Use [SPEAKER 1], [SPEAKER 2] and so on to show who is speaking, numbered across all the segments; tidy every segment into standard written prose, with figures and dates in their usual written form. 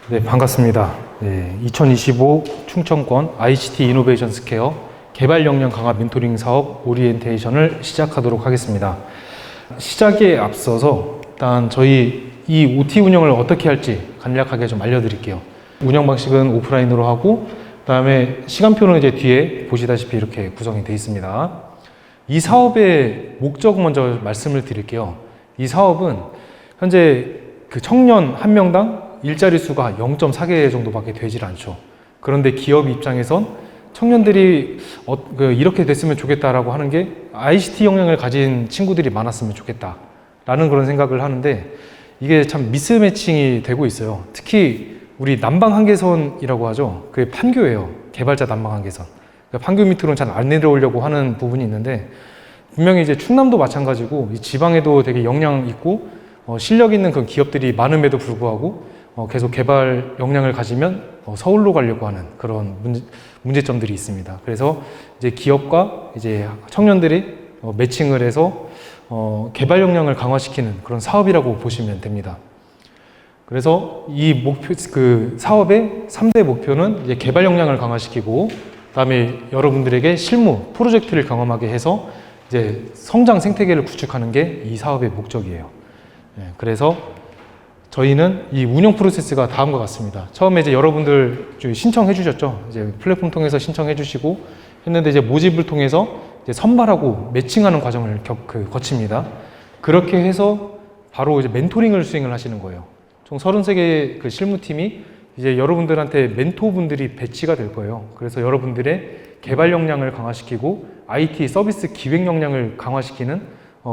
[SPEAKER 1] 네, 반갑습니다. 네, 2025 충청권 ICT 이노베이션 스퀘어 개발 역량 강화 멘토링 사업 오리엔테이션을 시작하도록 하겠습니다. 시작에 앞서서 일단 저희 이 OT 운영을 어떻게 할지 간략하게 좀 알려드릴게요. 운영 방식은 오프라인으로 하고, 그다음에 시간표는 이제 뒤에 보시다시피 이렇게 구성이 되어 있습니다. 이 사업의 목적 먼저 말씀을 드릴게요. 이 사업은 현재 그 청년 한 명당 일자리 수가 0.4개 정도밖에 되질 않죠. 그런데 기업 입장에선 청년들이 이렇게 됐으면 좋겠다라고 하는 게 ICT 역량을 가진 친구들이 많았으면 좋겠다라는 그런 생각을 하는데, 이게 참 미스매칭이 되고 있어요. 특히 우리 난방 한계선이라고 하죠. 그게 판교예요. 개발자 난방 한계선. 그러니까 판교 밑으로는 잘 안 내려오려고 하는 부분이 있는데, 분명히 이제 충남도 마찬가지고 이 지방에도 되게 역량 있고 실력 있는 그런 기업들이 많음에도 불구하고 계속 개발 역량을 가지면 서울로 가려고 하는 그런 문제점들이 있습니다. 그래서 이제 기업과 이제 청년들이 매칭을 해서 개발 역량을 강화시키는 그런 사업이라고 보시면 됩니다. 그래서 이 목표, 그 사업의 3대 목표는 이제 개발 역량을 강화시키고, 그다음에 여러분들에게 실무 프로젝트를 경험하게 해서 이제 성장 생태계를 구축하는 게 이 사업의 목적이에요. 그래서 저희는 이 운영 프로세스가 다음과 같습니다. 처음에 이제 여러분들 신청해 주셨죠. 이제 플랫폼 통해서 신청해 주시고 했는데, 이제 모집을 통해서 이제 선발하고 매칭하는 과정을 거칩니다. 그렇게 해서 바로 이제 멘토링을 수행을 하시는 거예요. 총 33개의 그 실무팀이 이제 여러분들한테 멘토분들이 배치가 될 거예요. 그래서 여러분들의 개발 역량을 강화시키고 IT 서비스 기획 역량을 강화시키는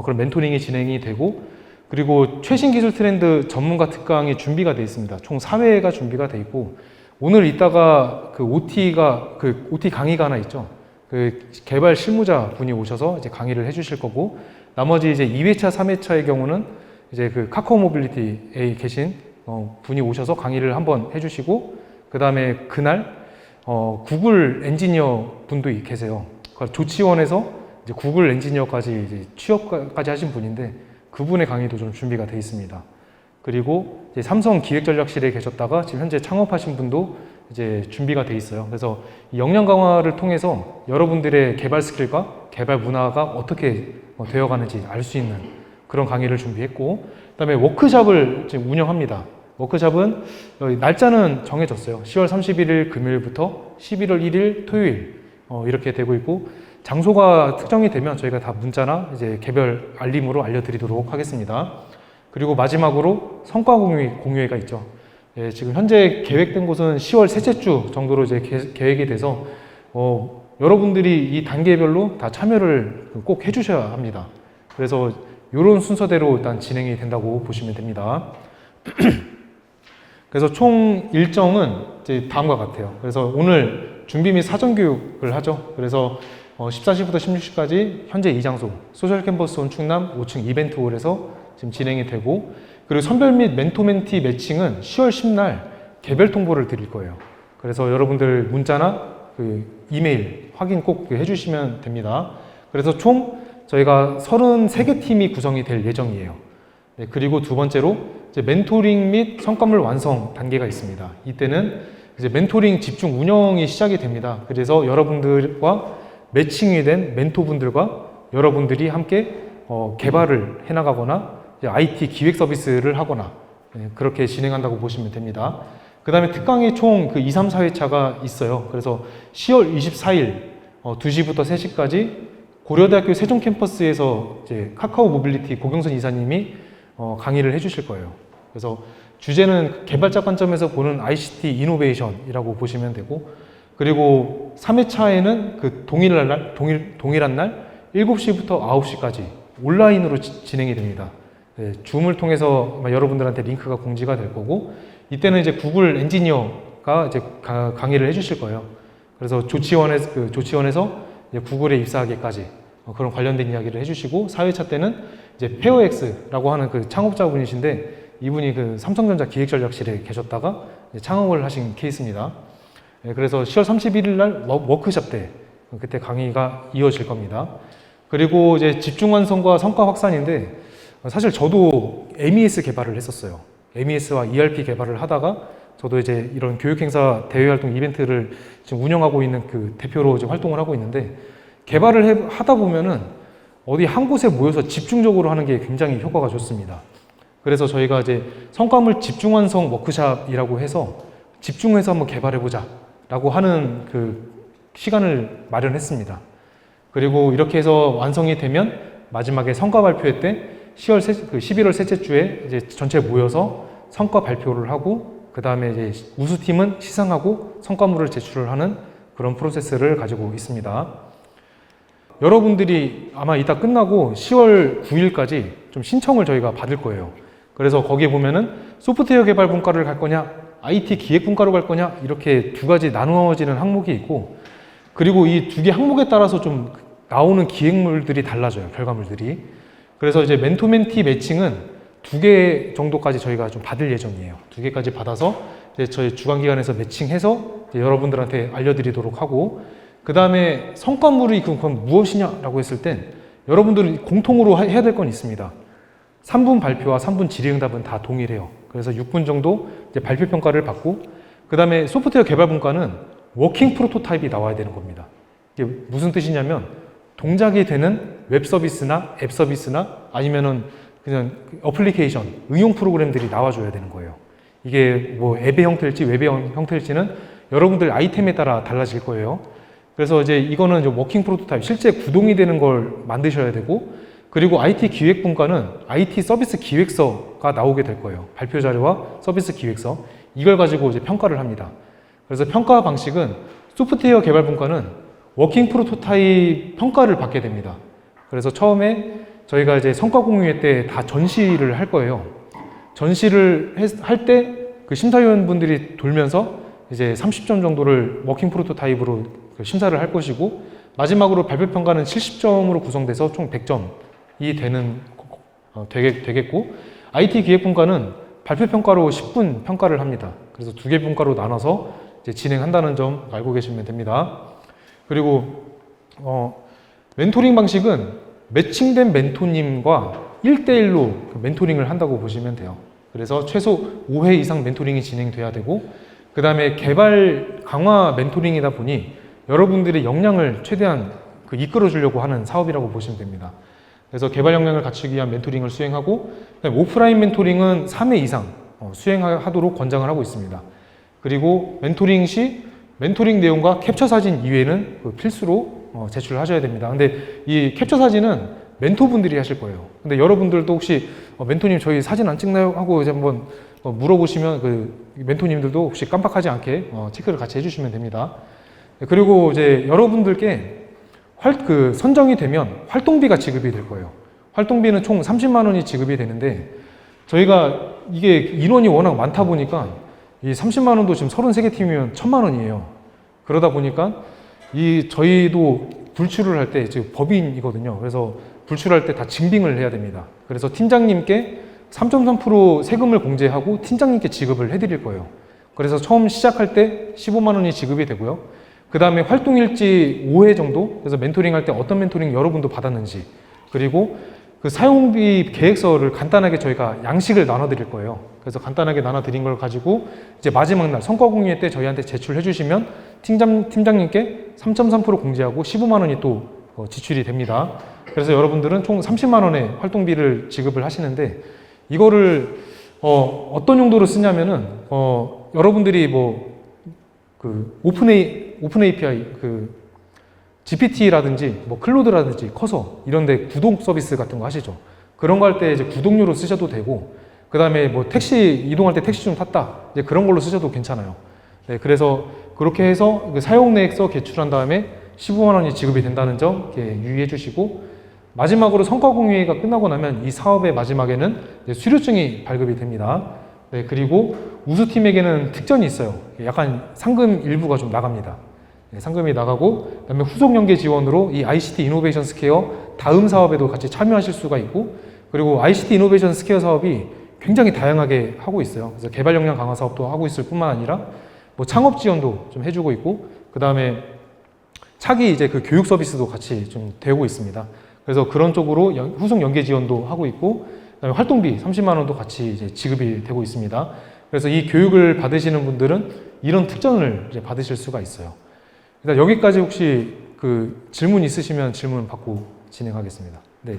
[SPEAKER 1] 그런 멘토링이 진행이 되고, 그리고 최신 기술 트렌드 전문가 특강이 준비가 되어 있습니다. 총 4회가 준비가 되어 있고, 오늘 이따가 그 OT 강의가 하나 있죠. 그 개발 실무자 분이 오셔서 이제 강의를 해주실 거고, 나머지 이제 2회차, 3회차의 경우는 이제 그 카카오 모빌리티에 계신 분이 오셔서 강의를 한번 해주시고, 그 다음에 그날 구글 엔지니어 분도 계세요. 그러니까 조치원에서 이제 구글 엔지니어까지 이제 취업까지 하신 분인데, 그분의 강의도 좀 준비가 되어 있습니다. 그리고 이제 삼성 기획전략실에 계셨다가 지금 현재 창업하신 분도 이제 준비가 되어 있어요. 그래서 이 역량 강화를 통해서 여러분들의 개발 스킬과 개발 문화가 어떻게 되어가는지 알 수 있는 그런 강의를 준비했고, 그다음에 워크숍을 지금 운영합니다. 워크숍은 날짜는 정해졌어요. 10월 31일 금요일부터 11월 1일 토요일 이렇게 되고 있고, 장소가 특정이 되면 저희가 다 문자나 이제 개별 알림으로 알려드리도록 하겠습니다. 그리고 마지막으로 성과 공유회가 있죠. 예, 지금 현재 계획된 곳은 10월 셋째 주 정도로 이제 계획이 돼서 여러분들이 이 단계별로 다 참여를 꼭 해주셔야 합니다. 그래서 이런 순서대로 일단 진행이 된다고 보시면 됩니다. 그래서 총 일정은 이제 다음과 같아요. 그래서 오늘 준비 및 사전 교육을 하죠. 그래서 14시부터 16시까지 현재 이 장소 소셜 캠퍼스 온 충남 5층 이벤트홀에서 지금 진행이 되고, 그리고 선별 및 멘토 멘티 매칭은 10월 10날 개별 통보를 드릴 거예요. 그래서 여러분들 문자나 그 이메일 확인 꼭 해주시면 됩니다. 그래서 총 저희가 33개 팀이 구성이 될 예정이에요. 네, 그리고 두 번째로 이제 멘토링 및 성과물 완성 단계가 있습니다. 이때는 이제 멘토링 집중 운영이 시작이 됩니다. 그래서 여러분들과 매칭이 된 멘토분들과 여러분들이 함께 개발을 해나가거나 IT 기획 서비스를 하거나 그렇게 진행한다고 보시면 됩니다. 그 다음에 특강이 총 그 2, 3, 4회차가 있어요. 그래서 10월 24일 2시부터 3시까지 고려대학교 세종 캠퍼스에서 이제 카카오 모빌리티 고경선 이사님이 강의를 해주실 거예요. 그래서 주제는 개발자 관점에서 보는 ICT 이노베이션이라고 보시면 되고, 그리고 3회차에는 그 동일한 날 7시부터 9시까지 온라인으로 진행이 됩니다. 네, 줌을 통해서 여러분들한테 링크가 공지가 될 거고, 이때는 이제 구글 엔지니어가 이제 강의를 해주실 거예요. 그래서 조치원에서 이제 구글에 입사하기까지 그런 관련된 이야기를 해주시고, 4회차 때는 이제 페어엑스라고 하는 그 창업자분이신데, 이분이 그 삼성전자 기획전략실에 계셨다가 창업을 하신 케이스입니다. 네, 그래서 10월 31일 날 워크숍 때 그때 강의가 이어질 겁니다. 그리고 이제 집중 완성과 성과 확산인데, 사실 저도 MES 개발을 했었어요. MES와 ERP 개발을 하다가 저도 이제 이런 교육행사 대외활동 이벤트를 지금 운영하고 있는 그 대표로 이제 활동을 하고 있는데, 개발을 하다 보면은 어디 한 곳에 모여서 집중적으로 하는 게 굉장히 효과가 좋습니다. 그래서 저희가 이제 성과물 집중 완성 워크샵이라고 해서 집중해서 한번 개발해보자 라고 하는 그 시간을 마련했습니다. 그리고 이렇게 해서 완성이 되면 마지막에 성과 발표회 때 11월 셋째 주에 이제 전체 모여서 성과 발표를 하고, 그 다음에 이제 우수팀은 시상하고 성과물을 제출을 하는 그런 프로세스를 가지고 있습니다. 여러분들이 아마 이따 끝나고 10월 9일까지 좀 신청을 저희가 받을 거예요. 그래서 거기에 보면은 소프트웨어 개발 분과를 갈 거냐, IT 기획 분과로 갈 거냐, 이렇게 두 가지 나누어지는 항목이 있고, 그리고 이 두 개 항목에 따라서 좀 나오는 기획물들이 달라져요, 결과물들이. 그래서 이제 멘토-멘티 매칭은 2개 정도까지 저희가 좀 받을 예정이에요. 2개까지 받아서 이제 저희 주관기관에서 매칭해서 이제 여러분들한테 알려드리도록 하고, 그 다음에 성과물이 그건 무엇이냐라고 했을 땐 여러분들이 공통으로 해야 될 건 있습니다. 3분 발표와 3분 질의응답은 다 동일해요. 그래서 6분 정도 이제 발표 평가를 받고, 그 다음에 소프트웨어 개발 분과는 워킹 프로토타입이 나와야 되는 겁니다. 이게 무슨 뜻이냐면 동작이 되는 웹 서비스나 앱 서비스나 아니면은 그냥 어플리케이션, 응용 프로그램들이 나와줘야 되는 거예요. 이게 뭐 앱의 형태일지 웹의 형태일지는 여러분들 아이템에 따라 달라질 거예요. 그래서 이제 이거는 이제 워킹 프로토타입, 실제 구동이 되는 걸 만드셔야 되고, 그리고 IT 기획 분과는 IT 서비스 기획서가 나오게 될 거예요. 발표 자료와 서비스 기획서, 이걸 가지고 이제 평가를 합니다. 그래서 평가 방식은 소프트웨어 개발 분과는 워킹 프로토타입 평가를 받게 됩니다. 그래서 처음에 저희가 이제 성과 공유회 때 다 전시를 할 거예요. 전시를 할 때 그 심사위원분들이 돌면서 이제 30점 정도를 워킹 프로토타입으로 심사를 할 것이고, 마지막으로 발표 평가는 70점으로 구성돼서 총 100점이 되겠고, IT 기획 분과는 발표 평가로 10분 평가를 합니다. 그래서 2개 분과로 나눠서 이제 진행한다는 점 알고 계시면 됩니다. 그리고 멘토링 방식은 매칭된 멘토님과 1대1로 멘토링을 한다고 보시면 돼요. 그래서 최소 5회 이상 멘토링이 진행돼야 되고, 그 다음에 개발 강화 멘토링이다 보니 여러분들의 역량을 최대한 이끌어 주려고 하는 사업이라고 보시면 됩니다. 그래서 개발 역량을 갖추기 위한 멘토링을 수행하고, 오프라인 멘토링은 3회 이상 수행하도록 권장을 하고 있습니다. 그리고 멘토링 시 멘토링 내용과 캡처 사진 이외에는 필수로 제출을 하셔야 됩니다. 근데 이 캡처 사진은 멘토분들이 하실 거예요. 근데 여러분들도 혹시 멘토님 저희 사진 안 찍나요? 하고 이제 한번 물어보시면 그 멘토님들도 혹시 깜빡하지 않게 체크를 같이 해주시면 됩니다. 그리고 이제 여러분들께 선정이 되면 활동비가 지급이 될 거예요. 활동비는 총 30만 원이 지급이 되는데, 저희가 이게 인원이 워낙 많다 보니까 이 30만 원도 지금 33개 팀이면 1000만 원이에요. 그러다 보니까 저희도 불출을 할 때 이제 법인이거든요. 그래서 불출할 때 다 증빙을 해야 됩니다. 그래서 팀장님께 3.3% 세금을 공제하고 팀장님께 지급을 해드릴 거예요. 그래서 처음 시작할 때 15만 원이 지급이 되고요. 그 다음에 활동일지 5회 정도, 그래서 멘토링 할 때 어떤 멘토링 여러분도 받았는지, 그리고 그 사용비 계획서를 간단하게 저희가 양식을 나눠드릴 거예요. 그래서 간단하게 나눠드린 걸 가지고 이제 마지막 날 성과 공유회 때 저희한테 제출해 주시면 팀장님께 3.3% 공제하고 15만 원이 또 지출이 됩니다. 그래서 여러분들은 총 30만 원의 활동비를 지급을 하시는데, 이거를 어떤 용도로 쓰냐면은 여러분들이 오픈 API GPT라든지 클로드라든지 커서 이런데 구독 서비스 같은 거 하시죠. 그런 거 할 때 이제 구독료로 쓰셔도 되고, 그 다음에 택시 이동할 때 택시 좀 탔다, 이제 그런 걸로 쓰셔도 괜찮아요. 네, 그래서 그렇게 해서 사용 내역서 제출한 다음에 15만 원이 지급이 된다는 점 유의해 주시고, 마지막으로 성과 공유회가 끝나고 나면 이 사업의 마지막에는 수료증이 발급이 됩니다. 네, 그리고 우수팀에게는 특전이 있어요. 약간 상금 일부가 좀 나갑니다. 네, 상금이 나가고, 그다음에 후속 연계 지원으로 이 ICT 이노베이션 스퀘어 다음 사업에도 같이 참여하실 수가 있고, 그리고 ICT 이노베이션 스퀘어 사업이 굉장히 다양하게 하고 있어요. 그래서 개발 역량 강화 사업도 하고 있을 뿐만 아니라 창업 지원도 좀 해주고 있고, 그 다음에 차기 이제 교육 서비스도 같이 좀 되고 있습니다. 그래서 그런 쪽으로 후속 연계 지원도 하고 있고, 그다음에 활동비 30만 원도 같이 이제 지급이 되고 있습니다. 그래서 이 교육을 받으시는 분들은 이런 특전을 이제 받으실 수가 있어요. 일단 여기까지 혹시 그 질문 있으시면 질문 받고 진행하겠습니다. 네.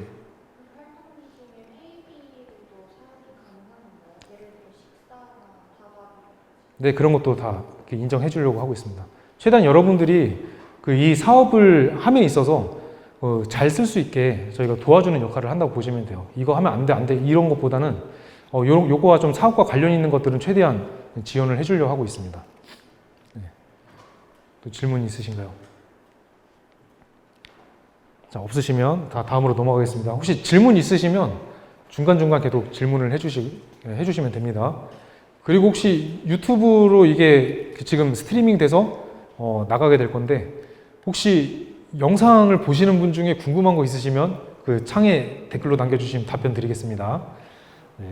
[SPEAKER 1] 네, 그런 것도 다 이렇게 인정해 주려고 하고 있습니다. 최대한 여러분들이 그 이 사업을 함에 있어서 잘 쓸 수 있게 저희가 도와주는 역할을 한다고 보시면 돼요. 이거 하면 안 돼, 안 돼, 이런 것보다는 요거와 좀 사업과 관련 있는 것들은 최대한 지원을 해 주려고 하고 있습니다. 네. 또 질문 있으신가요? 자, 없으시면 다음으로 넘어가겠습니다. 혹시 질문 있으시면 중간중간 계속 질문을 해주시면 됩니다. 그리고 혹시 유튜브로 이게 지금 스트리밍 돼서 나가게 될 건데, 혹시 영상을 보시는 분 중에 궁금한 거 있으시면 그 창에 댓글로 남겨주시면 답변 드리겠습니다. 네.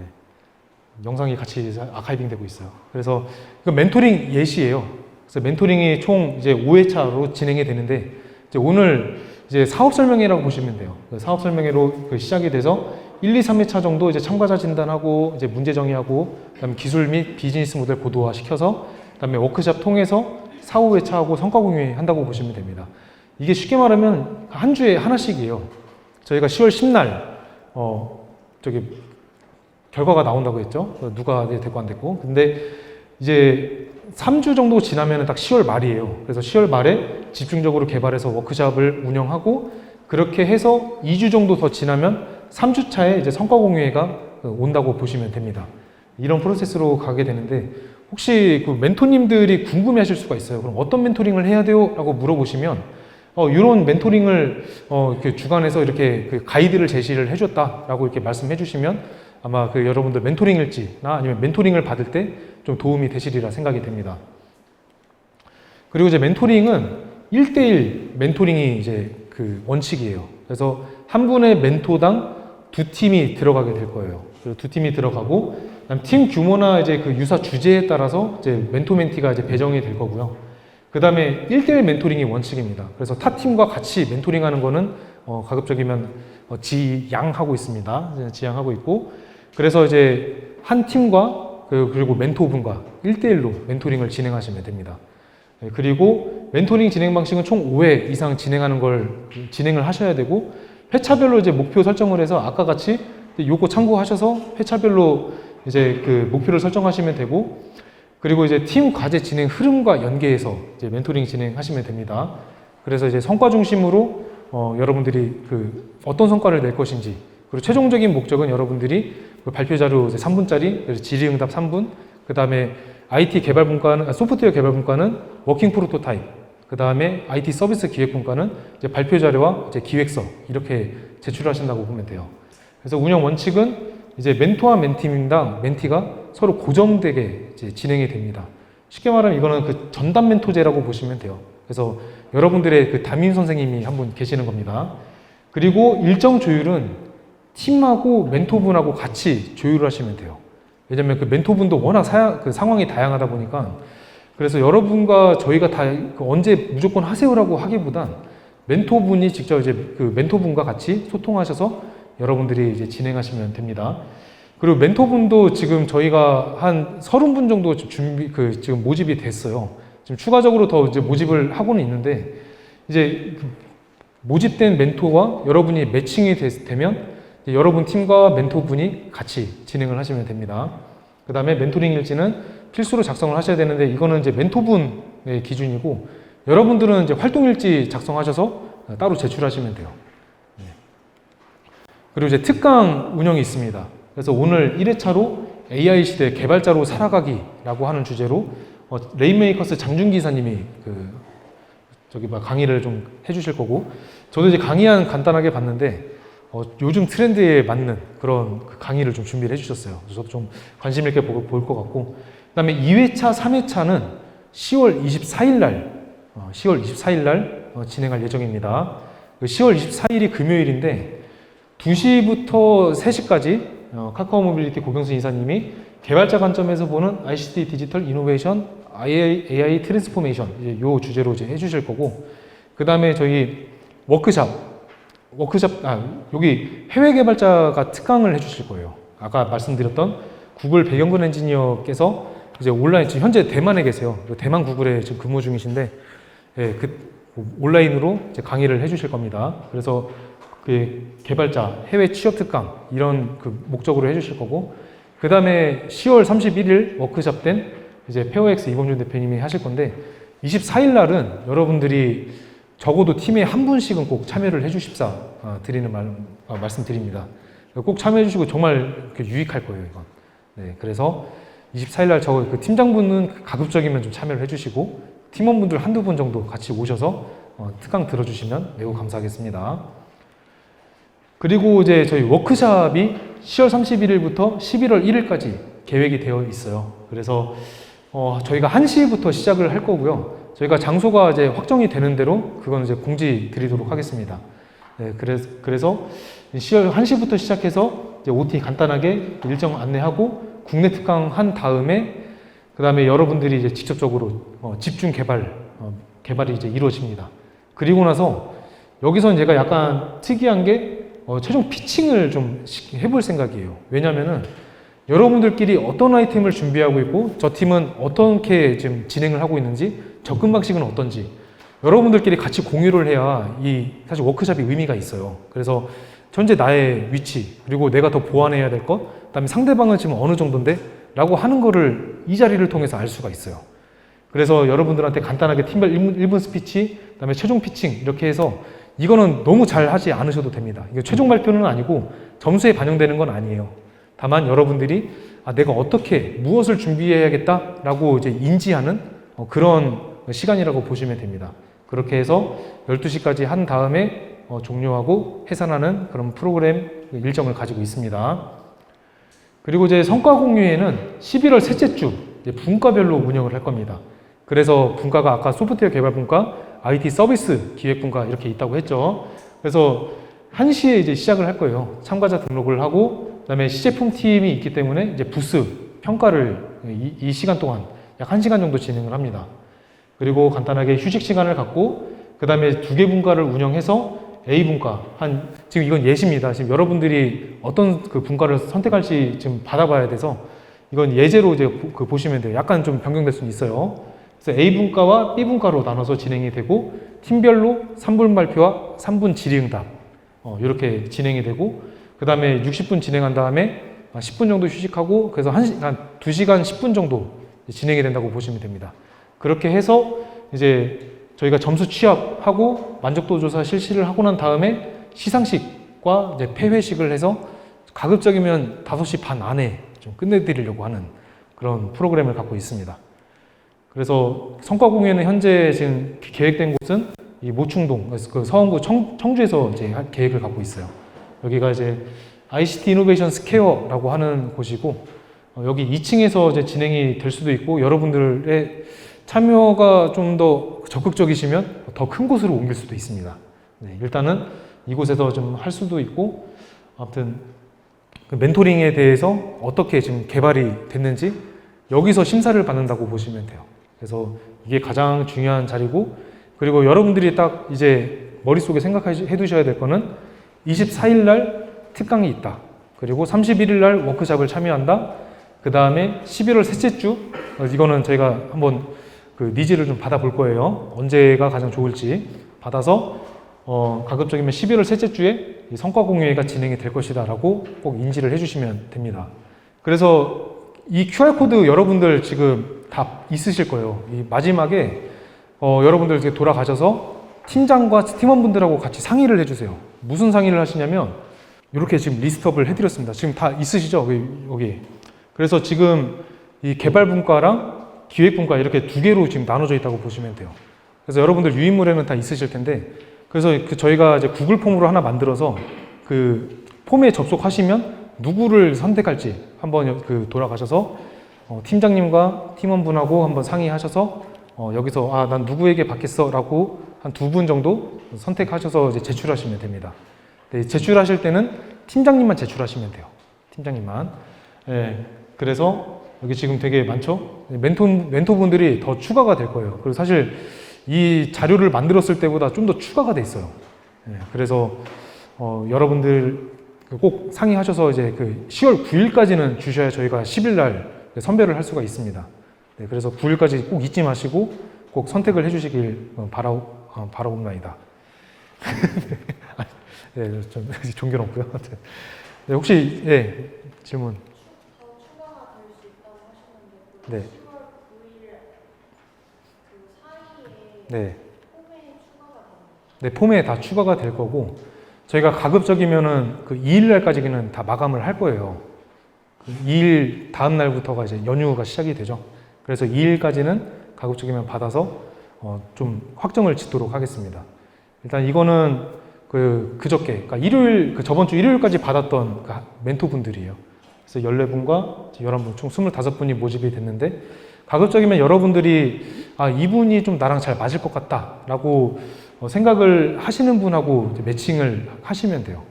[SPEAKER 1] 영상이 같이 아카이빙 되고 있어요. 그래서 이거 멘토링 예시예요. 그래서 멘토링이 총 이제 5회차로 진행이 되는데, 이제 오늘 이제 사업 설명회라고 보시면 돼요. 사업 설명회로 시작이 돼서 1, 2, 3회차 정도 이제 참가자 진단하고 이제 문제 정의하고 그다음에 기술 및 비즈니스 모델 고도화 시켜서 그다음에 워크숍 통해서 4, 5회차하고 성과 공유 한다고 보시면 됩니다. 이게 쉽게 말하면 한 주에 하나씩이에요. 저희가 10월 10날 결과가 나온다고 했죠. 누가 됐고 안 됐고. 근데 이제 3주 정도 지나면 딱 10월 말이에요. 그래서 10월 말에 집중적으로 개발해서 워크숍을 운영하고, 그렇게 해서 2주 정도 더 지나면 3주 차에 이제 성과 공유회가 온다고 보시면 됩니다. 이런 프로세스로 가게 되는데, 혹시 그 멘토님들이 궁금해 하실 수가 있어요. 그럼 어떤 멘토링을 해야 돼요? 라고 물어보시면, 이런 멘토링을 이렇게 주관해서 이렇게 그 가이드를 제시를 해줬다라고 이렇게 말씀해 주시면 아마 그 여러분들 멘토링일지나 아니면 멘토링을 받을 때 좀 도움이 되시리라 생각이 됩니다. 그리고 이제 멘토링은 1대1 멘토링이 이제 그 원칙이에요. 그래서 한 분의 멘토당 2팀이 들어가게 될 거예요. 그래서 2팀이 들어가고, 팀 규모나 이제 그 유사 주제에 따라서 이제 멘토 멘티가 이제 배정이 될 거고요. 그 다음에 1대1 멘토링이 원칙입니다. 그래서 타 팀과 같이 멘토링 하는 거는 가급적이면 지양하고 있습니다. 지양하고 있고, 그래서 이제 한 팀과 그리고 멘토분과 1대1로 멘토링을 진행하시면 됩니다. 그리고 멘토링 진행 방식은 총 5회 이상 진행하는 걸 진행을 하셔야 되고, 회차별로 이제 목표 설정을 해서 아까 같이 요거 참고하셔서 회차별로 이제 그 목표를 설정하시면 되고, 그리고 이제 팀 과제 진행 흐름과 연계해서 이제 멘토링 진행하시면 됩니다. 그래서 이제 성과 중심으로 여러분들이 그 어떤 성과를 낼 것인지, 그리고 최종적인 목적은 여러분들이 그 발표 자료 이제 3분짜리, 그래서 질의응답 3분, 그 다음에 IT 개발 분과는, 소프트웨어 개발 분과는 워킹 프로토타입, 그 다음에 IT 서비스 기획 분과는 이제 발표 자료와 이제 기획서 이렇게 제출하신다고 보면 돼요. 그래서 운영 원칙은 이제 멘토와 멘티가 서로 고정되게 이제 진행이 됩니다. 쉽게 말하면 이거는 그 전담 멘토제라고 보시면 돼요. 그래서 여러분들의 그 담임 선생님이 한 분 계시는 겁니다. 그리고 일정 조율은 팀하고 멘토분하고 같이 조율을 하시면 돼요. 왜냐면 그 멘토분도 워낙 그 상황이 다양하다 보니까, 그래서 여러분과 저희가 다 언제 무조건 하세요라고 하기보단 멘토분이 직접 이제 그 멘토분과 같이 소통하셔서 여러분들이 이제 진행하시면 됩니다. 그리고 멘토분도 지금 저희가 한 30분 정도 지금 모집이 됐어요. 지금 추가적으로 더 이제 모집을 하고는 있는데, 이제 모집된 멘토와 여러분이 매칭이 되면 여러분 팀과 멘토분이 같이 진행을 하시면 됩니다. 그 다음에 멘토링 일지는 필수로 작성을 하셔야 되는데, 이거는 이제 멘토분의 기준이고, 여러분들은 이제 활동 일지 작성하셔서 따로 제출하시면 돼요. 그리고 이제 특강 운영이 있습니다. 그래서 오늘 1회차로 AI 시대 개발자로 살아가기라고 하는 주제로 레인메이커스 장준 기사님이 강의를 좀 해주실 거고, 저도 이제 강의 간단하게 봤는데 요즘 트렌드에 맞는 그런 강의를 좀 준비를 해주셨어요. 그래서 저도 좀 관심 있게 볼 것 같고, 그다음에 2회차, 3회차는 10월 24일 날 진행할 예정입니다. 10월 24일이 금요일인데 2시부터 3시까지 카카오 모빌리티 고경수 이사님이 개발자 관점에서 보는 ICT 디지털 이노베이션, AI 트랜스포메이션 이제 요 주제로 이제 해주실 거고, 그 다음에 저희 여기 해외 개발자가 특강을 해주실 거예요. 아까 말씀드렸던 구글 배경근 엔지니어께서 이제 온라인, 지금 현재 대만에 계세요. 대만 구글에 지금 근무 중이신데, 예, 온라인으로 이제 강의를 해주실 겁니다. 그래서 그 개발자 해외 취업 특강 이런 그 목적으로 해주실 거고, 그 다음에 10월 31일 워크숍 땐 이제 페어엑스 이범준 대표님이 하실 건데, 24일 날은 여러분들이 적어도 팀에 한 분씩은 꼭 참여를 해주십사 드리는 말씀드립니다. 꼭 참여해 주시고 정말 유익할 거예요, 이건. 네, 그래서 24일 날 그 팀장분은 가급적이면 좀 참여를 해주시고, 팀원분들 한두 분 정도 같이 오셔서 특강 들어주시면 매우 감사하겠습니다. 그리고 이제 저희 워크숍이 10월 31일부터 11월 1일까지 계획이 되어 있어요. 그래서 저희가 1시부터 시작을 할 거고요. 저희가 장소가 이제 확정이 되는 대로 그건 이제 공지 드리도록 하겠습니다. 네, 그래서 10월 1시부터 시작해서 이제 OT 간단하게 일정 안내하고 국내 특강 한 다음에 그 다음에 여러분들이 이제 직접적으로 집중 개발이 이제 이루어집니다. 그리고 나서 여기서는 제가 약간 특이한 게 최종 피칭을 좀 해볼 생각이에요. 왜냐면은 여러분들끼리 어떤 아이템을 준비하고 있고 저 팀은 어떻게 지금 진행을 하고 있는지 접근 방식은 어떤지 여러분들끼리 같이 공유를 해야 사실 워크숍이 의미가 있어요. 그래서 현재 나의 위치, 그리고 내가 더 보완해야 될 것, 그다음에 상대방은 지금 어느 정도인데? 라고 하는 거를 이 자리를 통해서 알 수가 있어요. 그래서 여러분들한테 간단하게 팀별 1분 스피치, 그다음에 최종 피칭 이렇게 해서 이거는 너무 잘 하지 않으셔도 됩니다. 이게 최종 발표는 아니고 점수에 반영되는 건 아니에요. 다만 여러분들이 내가 어떻게 무엇을 준비해야겠다라고 이제 인지하는 그런 시간이라고 보시면 됩니다. 그렇게 해서 12시까지 한 다음에 종료하고 해산하는 그런 프로그램 일정을 가지고 있습니다. 그리고 이제 성과 공유회는 11월 셋째 주 분과별로 운영을 할 겁니다. 그래서 분과가 아까 소프트웨어 개발 분과, IT 서비스 기획 분과 이렇게 있다고 했죠. 그래서 1시에 이제 시작을 할 거예요. 참가자 등록을 하고, 그다음에 시제품 팀이 있기 때문에 이제 부스 평가를 이 시간 동안 약 1시간 정도 진행을 합니다. 그리고 간단하게 휴식 시간을 갖고, 그 다음에 2개 분과를 운영해서 A 분과, 지금 이건 예시입니다. 지금 여러분들이 어떤 그 분과를 선택할지 지금 받아봐야 돼서 이건 예제로 이제 보시면 돼요. 약간 좀 변경될 수는 있어요. 그래서 A 분과와 B 분과로 나눠서 진행이 되고, 팀별로 3분 발표와 3분 질의응답 이렇게 진행이 되고, 그 다음에 60분 진행한 다음에 10분 정도 휴식하고, 그래서 한 2시간 10분 정도 진행이 된다고 보시면 됩니다. 그렇게 해서 이제 저희가 점수 취합하고 만족도 조사 실시를 하고 난 다음에 시상식과 이제 폐회식을 해서 가급적이면 5시 반 안에 좀 끝내드리려고 하는 그런 프로그램을 갖고 있습니다. 그래서 성과 공유는 현재 지금 계획된 곳은 이 모충동, 그 서원구 청주에서 이제 할 계획을 갖고 있어요. 여기가 이제 ICT 이노베이션 스퀘어라고 하는 곳이고, 여기 2층에서 이제 진행이 될 수도 있고, 여러분들의 참여가 좀 더 적극적이시면 더 큰 곳으로 옮길 수도 있습니다. 네, 일단은 이곳에서 좀 할 수도 있고, 아무튼 그 멘토링에 대해서 어떻게 지금 개발이 됐는지 여기서 심사를 받는다고 보시면 돼요. 그래서 이게 가장 중요한 자리고, 그리고 여러분들이 딱 이제 머릿속에 생각해 두셔야 될 거는 24일 날 특강이 있다. 그리고 31일 날 워크숍을 참여한다. 그 다음에 11월 셋째 주, 이거는 저희가 한번 그 니즈를 좀 받아볼 거예요. 언제가 가장 좋을지 받아서 가급적이면 11월 셋째 주에 이 성과 공유회가 진행이 될 것이다 라고 꼭 인지를 해주시면 됩니다. 그래서 이 QR코드 여러분들 지금 다 있으실 거예요. 이 마지막에 여러분들 이렇게 돌아가셔서 팀장과 팀원분들하고 같이 상의를 해주세요. 무슨 상의를 하시냐면 이렇게 지금 리스트업을 해드렸습니다. 지금 다 있으시죠? 여기. 그래서 지금 이 개발분과랑 기획분과 이렇게 2개로 지금 나눠져 있다고 보시면 돼요. 그래서 여러분들 유인물에는 다 있으실 텐데, 그래서 저희가 이제 구글 폼으로 하나 만들어서 그 폼에 접속하시면 누구를 선택할지 한번 돌아가셔서 팀장님과 팀원분하고 한번 상의하셔서 여기서 난 누구에게 받겠어 라고 한 2분 정도 선택하셔서 이제 제출하시면 됩니다. 네, 제출하실 때는 팀장님만 제출하시면 돼요. 팀장님만. 네, 그래서 여기 지금 되게 많죠? 멘토분들이 더 추가가 될 거예요. 그리고 사실 이 자료를 만들었을 때보다 좀 더 추가가 돼 있어요. 네, 그래서 여러분들 꼭 상의하셔서 이제 10월 9일까지는 주셔야 저희가 10일 날 선별을 할 수가 있습니다. 네, 그래서 9일까지 꼭 잊지 마시고 꼭 선택을 해주시길 바라옵나이다. 네, 좀 종교롭고요. 네, 혹시 질문.
[SPEAKER 2] 더 추가가 될 수 있다고 하셨는데
[SPEAKER 1] 네.
[SPEAKER 2] 10월 9일 그 사이에
[SPEAKER 1] 네.
[SPEAKER 2] 폼에 추가가 되나요?
[SPEAKER 1] 네, 폼에 다 추가가 될 거고 저희가 가급적이면은 2일 날까지는 다 마감을 할 거예요. 2일 다음 날부터가 이제 연휴가 시작이 되죠. 그래서 2일까지는 가급적이면 받아서 좀 확정을 짓도록 하겠습니다. 일단 이거는 그저께, 그러니까 저번 주 일요일까지 받았던 멘토분들이에요. 그래서 14분과 11분, 총 25분이 모집이 됐는데, 가급적이면 여러분들이, 이분이 좀 나랑 잘 맞을 것 같다, 라고 생각을 하시는 분하고 매칭을 하시면 돼요.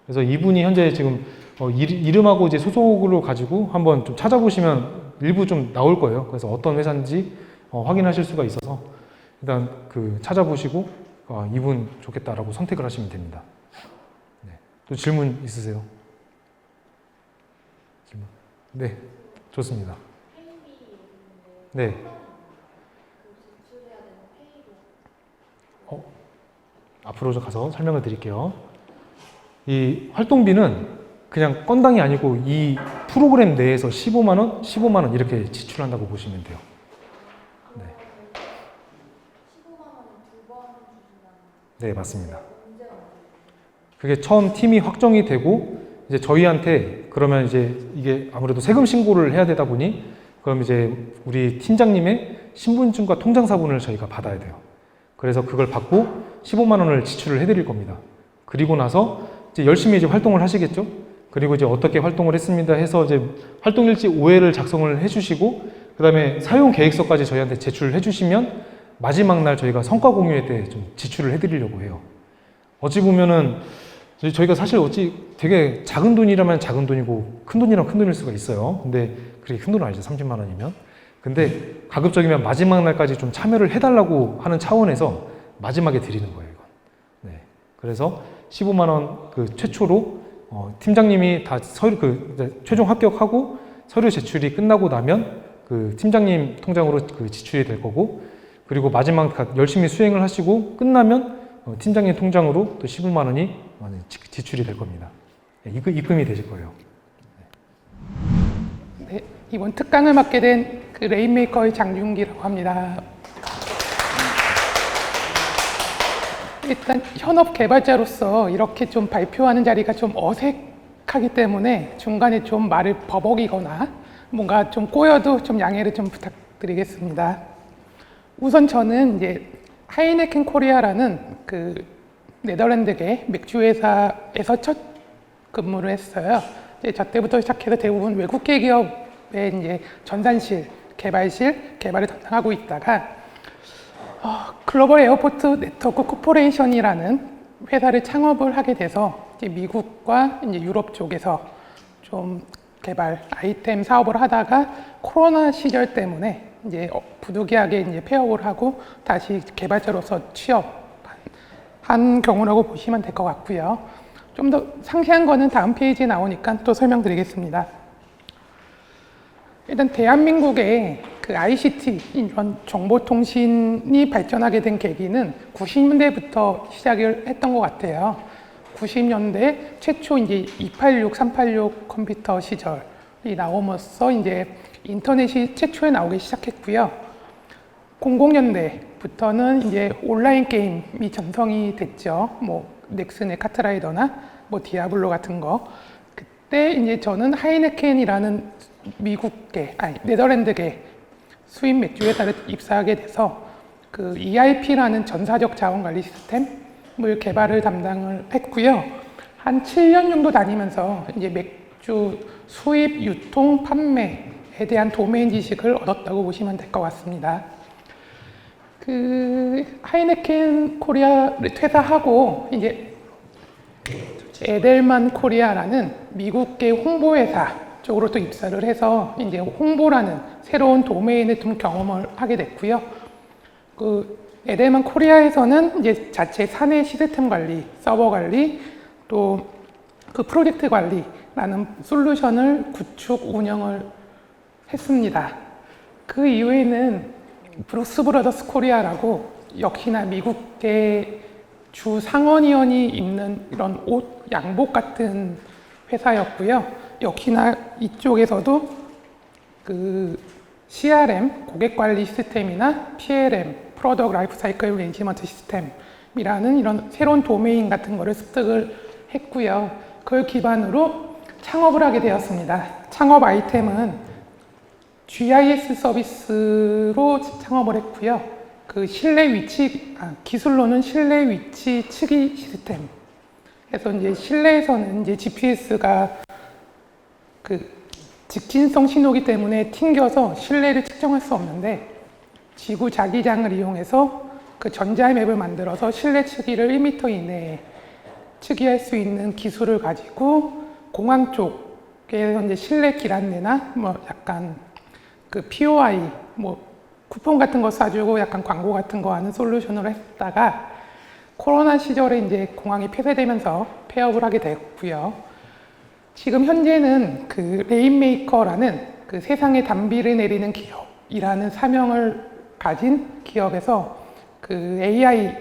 [SPEAKER 1] 그래서 이분이 현재 지금 이름하고 이제 소속으로 가지고 한번 좀 찾아보시면 일부 좀 나올 거예요. 그래서 어떤 회사인지 확인하실 수가 있어서 일단 찾아보시고 이분 좋겠다라고 선택을 하시면 됩니다. 네. 또 질문 있으세요? 질문. 네, 좋습니다. 네. 앞으로 가서 설명을 드릴게요. 이 활동비는 그냥 건당이 아니고 이 프로그램 내에서 15만 원, 15만 원 이렇게 지출한다고 보시면 돼요. 네.
[SPEAKER 2] 15만 원을 두 번 주신다는
[SPEAKER 1] 네, 맞습니다.
[SPEAKER 2] 언제
[SPEAKER 1] 그게 처음 팀이 확정이 되고 이제 저희한테 그러면 이제 이게 아무래도 세금 신고를 해야 되다 보니 그럼 이제 우리 팀장님의 신분증과 통장사본을 저희가 받아야 돼요. 그래서 그걸 받고 15만 원을 지출을 해드릴 겁니다. 그리고 나서 이제 열심히 이제 활동을 하시겠죠? 그리고 이제 어떻게 활동을 했습니다 해서 이제 활동일지 5회를 작성을 해주시고 그 다음에 사용 계획서까지 저희한테 제출을 해주시면 마지막 날 저희가 성과 공유회 때 좀 지출을 해드리려고 해요. 어찌 보면은 저희가 사실 되게 작은 돈이라면 작은 돈이고 큰 돈이라면 큰 돈일 수가 있어요. 근데 그렇게 큰 돈은 아니죠. 30만 원이면. 근데 가급적이면 마지막 날까지 좀 참여를 해달라고 하는 차원에서 마지막에 드리는 거예요, 이건. 네. 그래서 15만 원 최초로 팀장님이 다 최종 합격하고 서류 제출이 끝나고 나면 팀장님 통장으로 지출이 될 거고 그리고 마지막 열심히 수행을 하시고 끝나면 팀장님 통장으로 또 15만 원이 지출이 될 겁니다. 입금이 되실 거예요.
[SPEAKER 3] 네, 이번 특강을 맡게 된 레인메이커의 장준기라고 합니다. 일단 현업 개발자로서 이렇게 좀 발표하는 자리가 좀 어색하기 때문에 중간에 좀 말을 버벅이거나 뭔가 좀 꼬여도 좀 양해를 좀 부탁드리겠습니다. 우선 저는 이제 하이네켄 코리아라는 네덜란드계 맥주 회사에서 첫 근무를 했어요. 이제 저 때부터 시작해서 대부분 외국계 기업의 이제 전산실, 개발을 담당하고 있다가 글로벌 에어포트 네트워크 코퍼레이션이라는 회사를 창업을 하게 돼서 이제 미국과 이제 유럽 쪽에서 좀 개발 아이템 사업을 하다가 코로나 시절 때문에 이제 부득이하게 이제 폐업을 하고 다시 개발자로서 취업한 경우라고 보시면 될 것 같고요. 좀 더 상세한 거는 다음 페이지에 나오니까 또 설명드리겠습니다. 일단 대한민국의 ICT, 이런 정보통신이 발전하게 된 계기는 90년대부터 시작을 했던 것 같아요. 90년대 최초 이제 286, 386 컴퓨터 시절이 나오면서 이제 인터넷이 최초에 나오기 시작했고요. 00년대부터는 이제 온라인 게임이 전성이 됐죠. 넥슨의 카트라이더나 디아블로 같은 거. 그때 이제 저는 하이네켄이라는 네덜란드계 수입 맥주 회사를 입사하게 돼서 ERP라는 전사적 자원 관리 시스템을 개발을 담당을 했고요. 한 7년 정도 다니면서 이제 맥주 수입, 유통, 판매에 대한 도메인 지식을 얻었다고 보시면 될 것 같습니다. 하이네켄 코리아를 퇴사하고 이제 에델만 코리아라는 미국계 홍보회사 쪽으로 또 입사를 해서 이제 홍보라는 새로운 도메인을 좀 경험을 하게 됐고요. 에델만 코리아에서는 이제 자체 사내 시스템 관리, 서버 관리, 또 그 프로젝트 관리라는 솔루션을 구축 운영을 했습니다. 그 이후에는 브룩스 브라더스 코리아라고 역시나 미국계 주 상원의원이 입는 이런 옷, 양복 같은 회사였고요. 역시나 이쪽에서도 그 CRM, 고객관리 시스템이나 PLM, 프로덕트 라이프 사이클 매니지먼트 시스템이라는 이런 새로운 도메인 같은 거를 습득을 했고요. 그걸 기반으로 창업을 하게 되었습니다. 창업 아이템은 GIS 서비스로 창업을 했고요. 그 기술로는 실내 위치 측이 시스템. 그래서 이제 실내에서는 이제 GPS가 그 직진성 신호기 때문에 튕겨서 실내를 측정할 수 없는데 지구 자기장을 이용해서 그 전자맵을 만들어서 실내 측위를 1m 이내에 측위할 수 있는 기술을 가지고 공항 쪽에서 이제 실내 길 안내나 뭐 약간 그 POI 뭐 쿠폰 같은 거 쏴주고 약간 광고 같은 거 하는 솔루션으로 했다가 코로나 시절에 이제 공항이 폐쇄되면서 폐업을 하게 됐고요. 지금 현재는 그 레인메이커라는 그 세상에 단비를 내리는 기업이라는 사명을 가진 기업에서 그 AI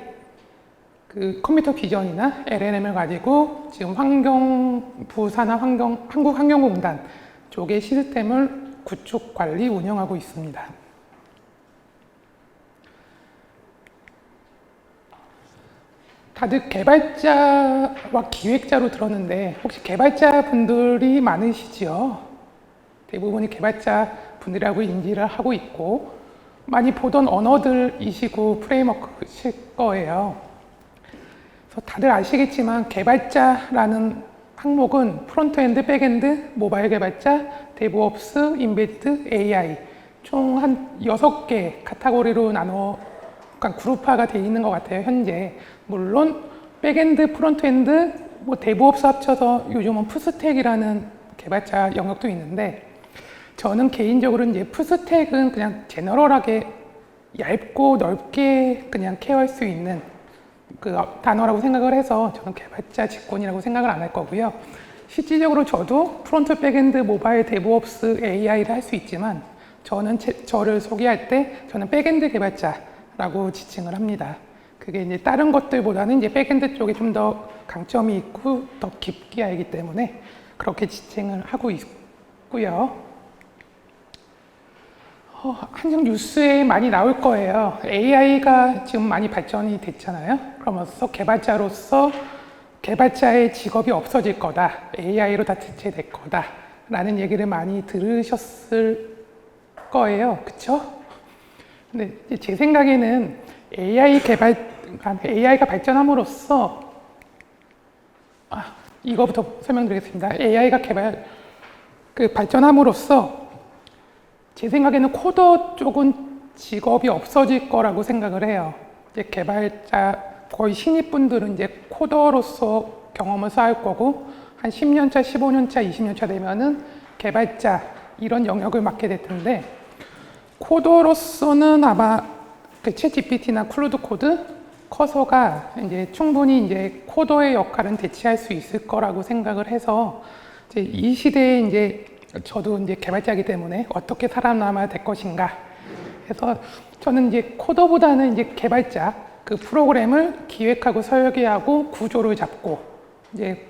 [SPEAKER 3] 그 컴퓨터 비전이나 LLM을 가지고 지금 환경부 산하 한국환경공단 쪽의 시스템을 구축, 관리, 운영하고 있습니다. 다들 개발자와 기획자로 들었는데 혹시 개발자 분들이 많으시지요? 대부분이 개발자 분들이라고 인지를 하고 있고 많이 보던 언어들이시고 프레임워크실 거예요. 그래서 다들 아시겠지만 개발자라는 항목은 프론트엔드, 백엔드, 모바일 개발자, 데브옵스, 인베디드, AI 총 한 6개 카테고리로 나눠 약간 그룹화가 되어 있는 것 같아요, 현재. 물론 백엔드, 프론트엔드, 뭐 데브옵스 합쳐서 요즘은 풀스택이라는 개발자 영역도 있는데 저는 개인적으로 이제 풀스택은 그냥 제너럴하게 얇고 넓게 그냥 케어할 수 있는 그 단어라고 생각을 해서 저는 개발자 직군이라고 생각을 안 할 거고요. 실질적으로 저도 프론트, 백엔드, 모바일, 데브옵스, AI를 할 수 있지만 저는 저를 소개할 때 저는 백엔드 개발자라고 지칭을 합니다. 그게 이제 다른 것들보다는 이제 백엔드 쪽에 좀 더 강점이 있고 더 깊게 알기 때문에 그렇게 지칭을 하고 있고요. 한정 뉴스에 많이 나올 거예요. AI가 지금 많이 발전이 됐잖아요. 그러면서 개발자로서 개발자의 직업이 없어질 거다. AI로 다 대체될 거다. 라는 얘기를 많이 들으셨을 거예요. 그쵸? 근데 제 생각에는 AI가 발전함으로써 이거부터 설명드리겠습니다. AI가 발전함으로써 제 생각에는 코더 쪽은 직업이 없어질 거라고 생각을 해요. 이제 개발자 거의 신입분들은 이제 코더로서 경험을 쌓을 거고 한 10년차, 15년차, 20년차 되면은 개발자 이런 영역을 맡게 될 텐데 코더로서는 아마 그 챗GPT나 클로드 코드 커서가 이제 충분히 이제 코더의 역할은 대체할 수 있을 거라고 생각을 해서 이제 이 시대에 이제 저도 이제 개발자이기 때문에 어떻게 살아남아야 될 것인가 해서 저는 이제 코더보다는 이제 개발자 그 프로그램을 기획하고 설계하고 구조를 잡고 이제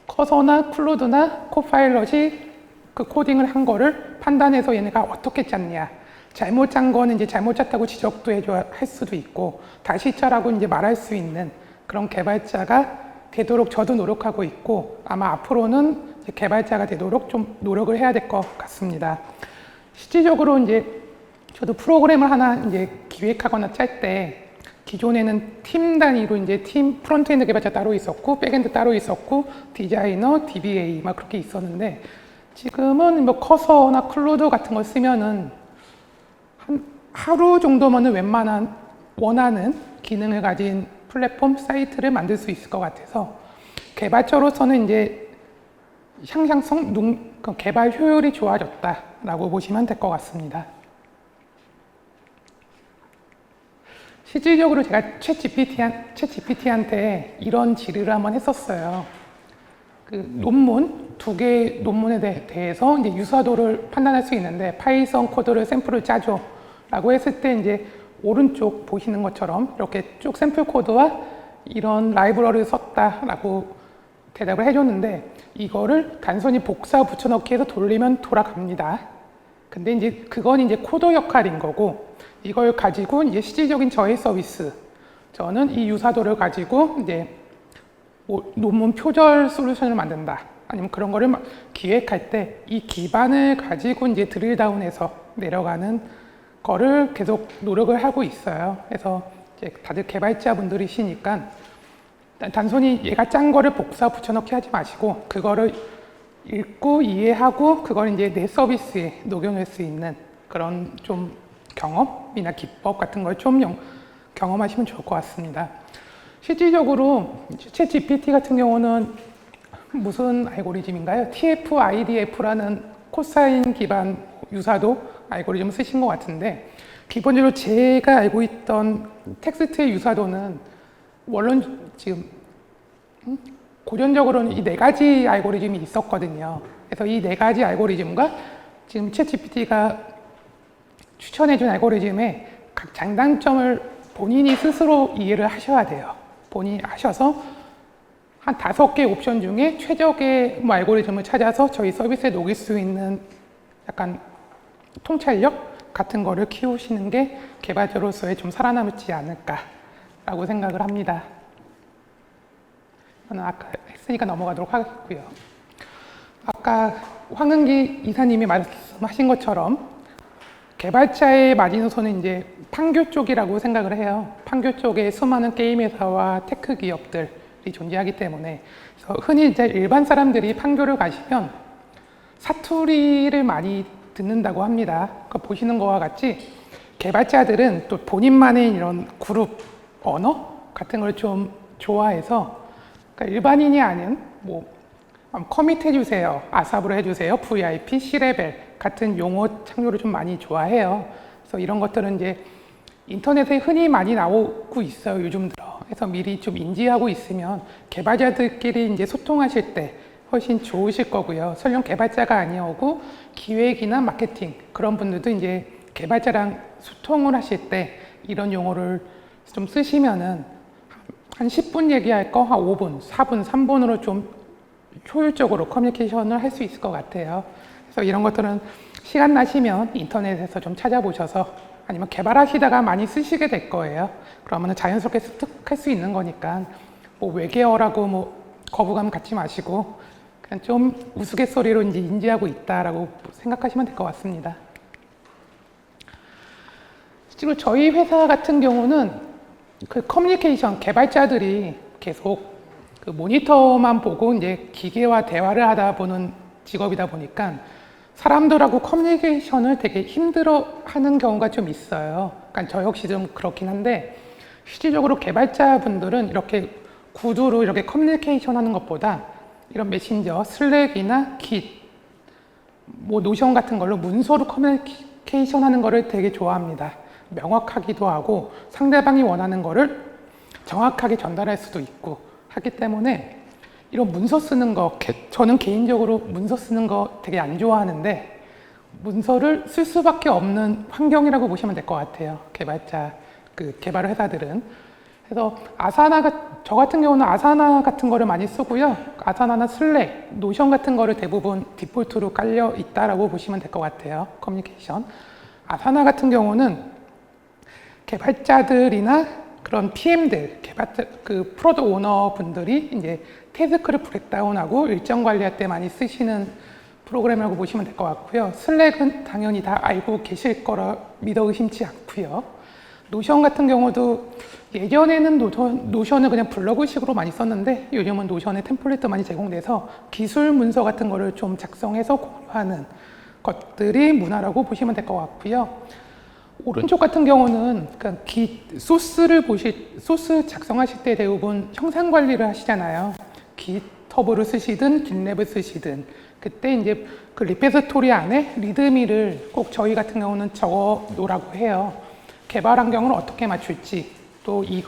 [SPEAKER 3] 커서나 클로드나 코파일럿이 그 코딩을 한 거를 판단해서 얘네가 어떻게 짰냐 잘못 짠 거는 이제 잘못 짰다고 지적도 해줘야 할 수도 있고 다시 짜라고 이제 말할 수 있는 그런 개발자가 되도록 저도 노력하고 있고 아마 앞으로는 이제 개발자가 되도록 좀 노력을 해야 될 것 같습니다. 실질적으로 이제 저도 프로그램을 하나 이제 기획하거나 짤 때 기존에는 팀 단위로 이제 프론트엔드 개발자 따로 있었고 백엔드 따로 있었고 디자이너, DBA 막 그렇게 있었는데 지금은 뭐 커서나 클로드 같은 걸 쓰면은 한 하루 정도면은 웬만한 원하는 기능을 가진 플랫폼 사이트를 만들 수 있을 것 같아서 개발자로서는 이제 향상성, 개발 효율이 좋아졌다라고 보시면 될 것 같습니다. 실질적으로 제가 챗GPT한테 이런 질의를 한번 했었어요. 그 논문, 2개 논문에 대해서 이제 유사도를 판단할 수 있는데 파이썬 코드를 샘플을 짜줘 라고 했을 때 이제 오른쪽 보시는 것처럼 이렇게 쭉 샘플 코드와 이런 라이브러리를 썼다라고 대답을 해줬는데 이거를 단순히 복사 붙여넣기 해서 돌리면 돌아갑니다. 근데 이제 그건 이제 코드 역할인 거고 이걸 가지고 이제 실질적인 저의 서비스 저는 이 유사도를 가지고 이제 뭐 논문 표절 솔루션을 만든다. 아니면 그런 거를 기획할 때 이 기반을 가지고 이제 드릴다운해서 내려가는 거를 계속 노력을 하고 있어요. 그래서 이제 다들 개발자분들이시니까 단순히 얘가 짠 거를 복사 붙여넣기 하지 마시고 그거를 읽고 이해하고 그걸 이제 내 서비스에 녹여낼 수 있는 그런 좀 경험이나 기법 같은 걸 좀 경험하시면 좋을 것 같습니다. 실질적으로 챗 GPT 같은 경우는 무슨 알고리즘인가요? TF-IDF라는 코사인 기반 유사도 알고리즘을 쓰신 것 같은데 기본적으로 제가 알고 있던 텍스트의 유사도는 원론 지금 고전적으로는 이 4가지 알고리즘이 있었거든요. 그래서 이 4가지 알고리즘과 지금 챗 GPT가 추천해준 알고리즘의 각 장단점을 본인이 스스로 이해를 하셔야 돼요. 본인이 하셔서 한 5개 옵션 중에 최적의 뭐 알고리즘을 찾아서 저희 서비스에 녹일 수 있는 약간 통찰력 같은 거를 키우시는 게 개발자로서의 좀 살아남지 않을까라고 생각을 합니다. 저는 아까 했으니까 넘어가도록 하겠고요. 아까 황은기 이사님이 말씀하신 것처럼 개발자의 마지노선은 이제 판교 쪽이라고 생각을 해요. 판교 쪽에 수많은 게임 회사와 테크 기업들이 존재하기 때문에 그래서 흔히 이제 일반 사람들이 판교를 가시면 사투리를 많이 듣는다고 합니다. 보시는 것과 같이 개발자들은 또 본인만의 이런 그룹 언어 같은 걸 좀 좋아해서 그러니까 일반인이 아닌 뭐 커밋 해주세요, 아삽으로 해주세요, VIP, C레벨 같은 용어 창조를 좀 많이 좋아해요. 그래서 이런 것들은 이제 인터넷에 흔히 많이 나오고 있어요, 요즘 들어. 그래서 미리 좀 인지하고 있으면 개발자들끼리 이제 소통하실 때 훨씬 좋으실 거고요. 설령 개발자가 아니오고 기획이나 마케팅 그런 분들도 이제 개발자랑 소통을 하실 때 이런 용어를 좀 쓰시면은 한 10분 얘기할 거 한 5분, 4분, 3분으로 좀 효율적으로 커뮤니케이션을 할 수 있을 것 같아요. 그래서 이런 것들은 시간 나시면 인터넷에서 좀 찾아보셔서 아니면 개발하시다가 많이 쓰시게 될 거예요. 그러면 자연스럽게 습득할 수 있는 거니까 뭐 외계어라고 뭐 거부감 갖지 마시고 그냥 좀 우스갯소리로 이제 인지하고 있다라고 생각하시면 될 것 같습니다. 실제로 저희 회사 같은 경우는 그 커뮤니케이션 개발자들이 계속 그 모니터만 보고 이제 기계와 대화를 하다 보는 직업이다 보니까 사람들하고 커뮤니케이션을 되게 힘들어 하는 경우가 좀 있어요. 그러니까 저 역시 좀 그렇긴 한데 실질적으로 개발자분들은 이렇게 구두로 이렇게 커뮤니케이션 하는 것보다 이런 메신저, 슬랙이나 깃, 뭐 노션 같은 걸로 문서로 커뮤니케이션 하는 거를 되게 좋아합니다. 명확하기도 하고 상대방이 원하는 거를 정확하게 전달할 수도 있고 하기 때문에 이런 문서 쓰는 거, 저는 개인적으로 문서 쓰는 거 되게 안 좋아하는데 문서를 쓸 수밖에 없는 환경이라고 보시면 될 것 같아요. 개발 회사들은. 그래서 저 같은 경우는 아사나 같은 거를 많이 쓰고요. 아사나나 슬랙, 노션 같은 거를 대부분 디폴트로 깔려 있다라고 보시면 될 것 같아요. 커뮤니케이션. 아사나 같은 경우는 개발자들이나 그런 PM들, 그 프로덕트 오너 분들이 이제 태스크를 브렉다운하고 일정 관리할 때 많이 쓰시는 프로그램이라고 보시면 될 것 같고요. 슬랙은 당연히 다 알고 계실 거라 믿어 의심치 않고요. 노션 같은 경우도 예전에는 노션을 그냥 블로그식으로 많이 썼는데 요즘은 노션에 템플릿도 많이 제공돼서 기술 문서 같은 거를 좀 작성해서 공유하는 것들이 문화라고 보시면 될 것 같고요. 오른쪽 같은 경우는 그러니까 소스 작성하실 때 대부분 형상 관리를 하시잖아요. 깃허브를 쓰시든 깃랩을 쓰시든 그때 이제 그 리포지토리 안에 리드미를 꼭 저희 같은 경우는 적어 놓으라고 해요. 개발 환경을 어떻게 맞출지 또 이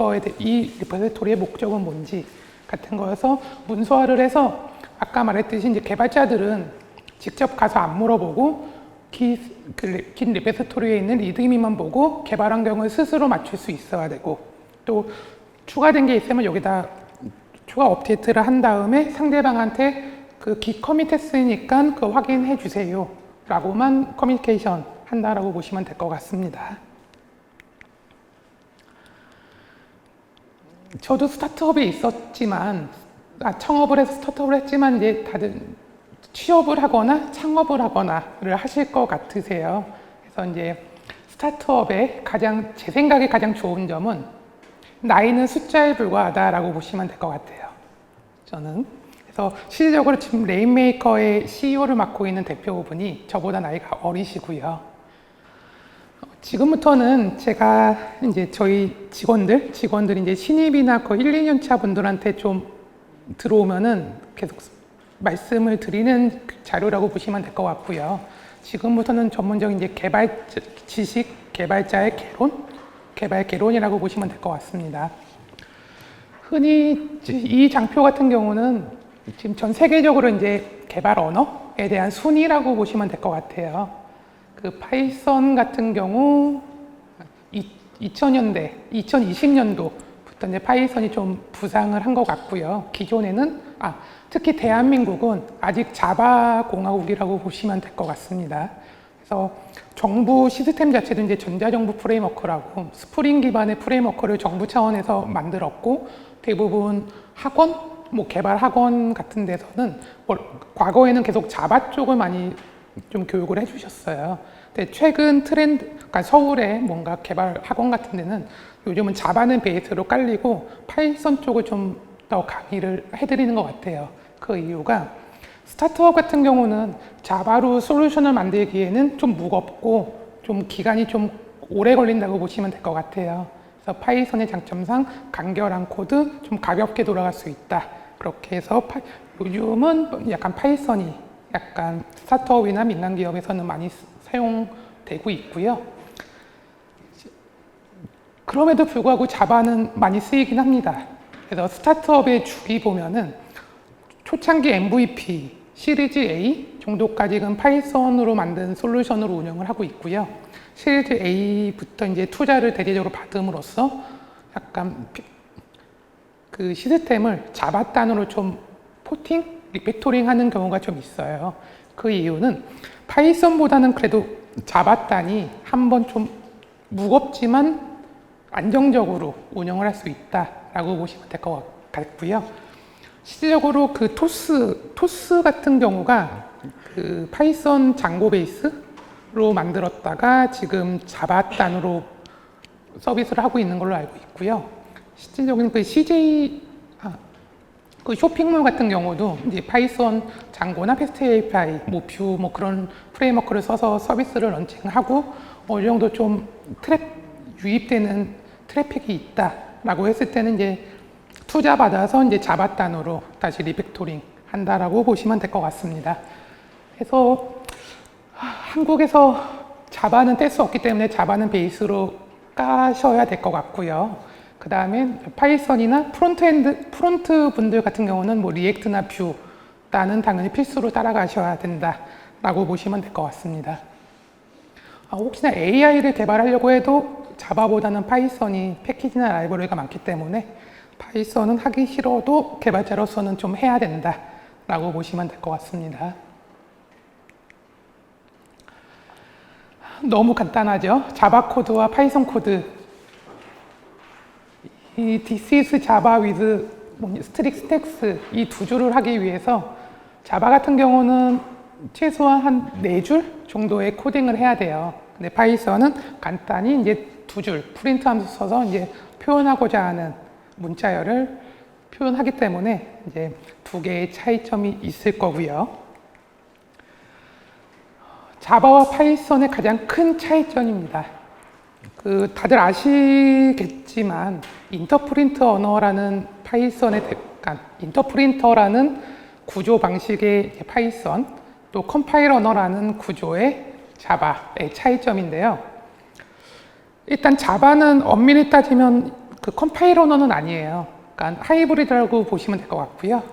[SPEAKER 3] 리포지토리의 목적은 뭔지 같은 거여서 문서화를 해서 아까 말했듯이 이제 개발자들은 직접 가서 안 물어보고 긴 리포지토리에 있는 리드미만 보고 개발 환경을 스스로 맞출 수 있어야 되고, 또 추가된 게 있으면 여기다 추가 업데이트를 한 다음에 상대방한테 그 깃 커밋했으니까 그 확인해 주세요 라고만 커뮤니케이션 한다라고 보시면 될 것 같습니다. 저도 스타트업에 있었지만, 창업을 해서 스타트업을 했지만 이제 다들 취업을 하거나 창업을 하거나를 하실 것 같으세요. 그래서 이제 스타트업의 제 생각에 가장 좋은 점은 나이는 숫자에 불과하다라고 보시면 될 것 같아요. 저는. 그래서 실질적으로 지금 레인메이커의 CEO를 맡고 있는 대표분이 저보다 나이가 어리시고요. 지금부터는 제가 이제 저희 직원들이 이제 신입이나 거의 1, 2년 차 분들한테 좀 들어오면은 계속 말씀을 드리는 자료라고 보시면 될 것 같고요. 지금부터는 전문적인 이제 개발자의 개발 개론이라고 보시면 될 것 같습니다. 흔히 이 장표 같은 경우는 지금 전 세계적으로 이제 개발 언어에 대한 순위라고 보시면 될 것 같아요. 그 파이썬 같은 경우 2020년도부터 이제 파이썬이 좀 부상을 한 것 같고요. 기존에는 특히 대한민국은 아직 자바 공화국이라고 보시면 될 것 같습니다. 그래서 정부 시스템 자체도 이제 전자정부 프레임워크라고 스프링 기반의 프레임워크를 정부 차원에서 만들었고, 대부분 학원, 개발 학원 같은 데서는 과거에는 계속 자바 쪽을 많이 좀 교육을 해주셨어요. 근데 최근 그러니까 서울에 뭔가 개발 학원 같은 데는 요즘은 자바는 베이스로 깔리고 파이썬 쪽을 좀 더 강의를 해드리는 것 같아요. 그 이유가 스타트업 같은 경우는 자바로 솔루션을 만들기에는 좀 무겁고 좀 기간이 좀 오래 걸린다고 보시면 될 것 같아요. 그래서 파이썬의 장점상 간결한 코드, 좀 가볍게 돌아갈 수 있다. 그렇게 해서 요즘은 약간 파이썬이 약간 스타트업이나 민간 기업에서는 많이 사용되고 있고요. 그럼에도 불구하고 자바는 많이 쓰이긴 합니다. 그래서 스타트업의 주기 보면은 초창기 MVP, 시리즈 A 정도까지는 파이썬으로 만든 솔루션으로 운영을 하고 있고요. 시리즈 A부터 이제 투자를 대대적으로 받음으로써 약간 그 시스템을 자바 단으로 좀 리팩토링 하는 경우가 좀 있어요. 그 이유는 파이썬보다는 그래도 자바 단이 한번 좀 무겁지만 안정적으로 운영을 할 수 있다라고 보시면 될 것 같고요. 실질적으로 그 토스 같은 경우가 그 파이썬 장고 베이스로 만들었다가 지금 자바 단으로 서비스를 하고 있는 걸로 알고 있고요. 실질적인 그 그 쇼핑몰 같은 경우도 이제 파이썬 장고나 패스트 API, 뷰 그런 프레임워크를 써서 서비스를 런칭하고 어느 정도 좀 유입되는 트래픽이 있다라고 했을 때는 이제 투자 받아서 이제 자바 단으로 다시 리팩토링 한다라고 보시면 될 것 같습니다. 그래서 한국에서 자바는 뗄 수 없기 때문에 자바는 베이스로 까셔야 될 것 같고요. 그 다음에 파이썬이나 프론트 분들 같은 경우는 리액트나 뷰라는 당연히 필수로 따라가셔야 된다라고 보시면 될 것 같습니다. 혹시나 AI를 개발하려고 해도 자바보다는 파이썬이 패키지나 라이브러리가 많기 때문에 파이썬은 하기 싫어도 개발자로서는 좀 해야 된다라고 보시면 될 것 같습니다. 너무 간단하죠? 자바 코드와 파이썬 코드. 이 This is Java with strict syntax 이 두 줄을 하기 위해서 자바 같은 경우는 최소한 한 4줄 정도의 코딩을 해야 돼요. 근데 파이썬은 간단히 이제 2줄 프린트 함수 써서 이제 표현하고자 하는 문자열을 표현하기 때문에 이제 2개의 차이점이 있을 거고요. 자바와 파이썬의 가장 큰 차이점입니다. 다들 아시겠지만 인터프린트 언어라는 인터프린터라는 구조 방식의 파이썬, 또 컴파일 언어라는 구조의 자바의 차이점인데요. 일단 자바는 엄밀히 따지면 그 컴파일 언어는 아니에요. 그러니까 하이브리드라고 보시면 될 것 같고요.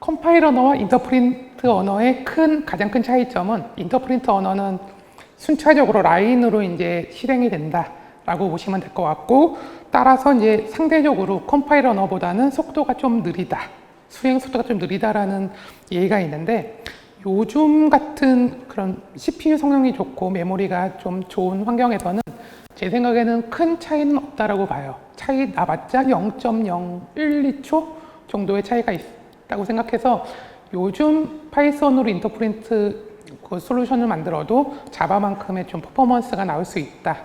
[SPEAKER 3] 컴파일 언어와 인터프린트 언어의 가장 큰 차이점은 인터프린트 언어는 순차적으로 라인으로 이제 실행이 된다라고 보시면 될 것 같고, 따라서 이제 상대적으로 컴파일 언어보다는 속도가 좀 느리다, 수행 속도가 좀 느리다라는 예의가 있는데, 요즘 같은 그런 CPU 성능이 좋고 메모리가 좀 좋은 환경에서는 제 생각에는 큰 차이는 없다라고 봐요. 차이 나봤자 0.012초 정도의 차이가 있다고 생각해서 요즘 파이썬으로 인터프린트 그 솔루션을 만들어도 자바만큼의 좀 퍼포먼스가 나올 수 있다.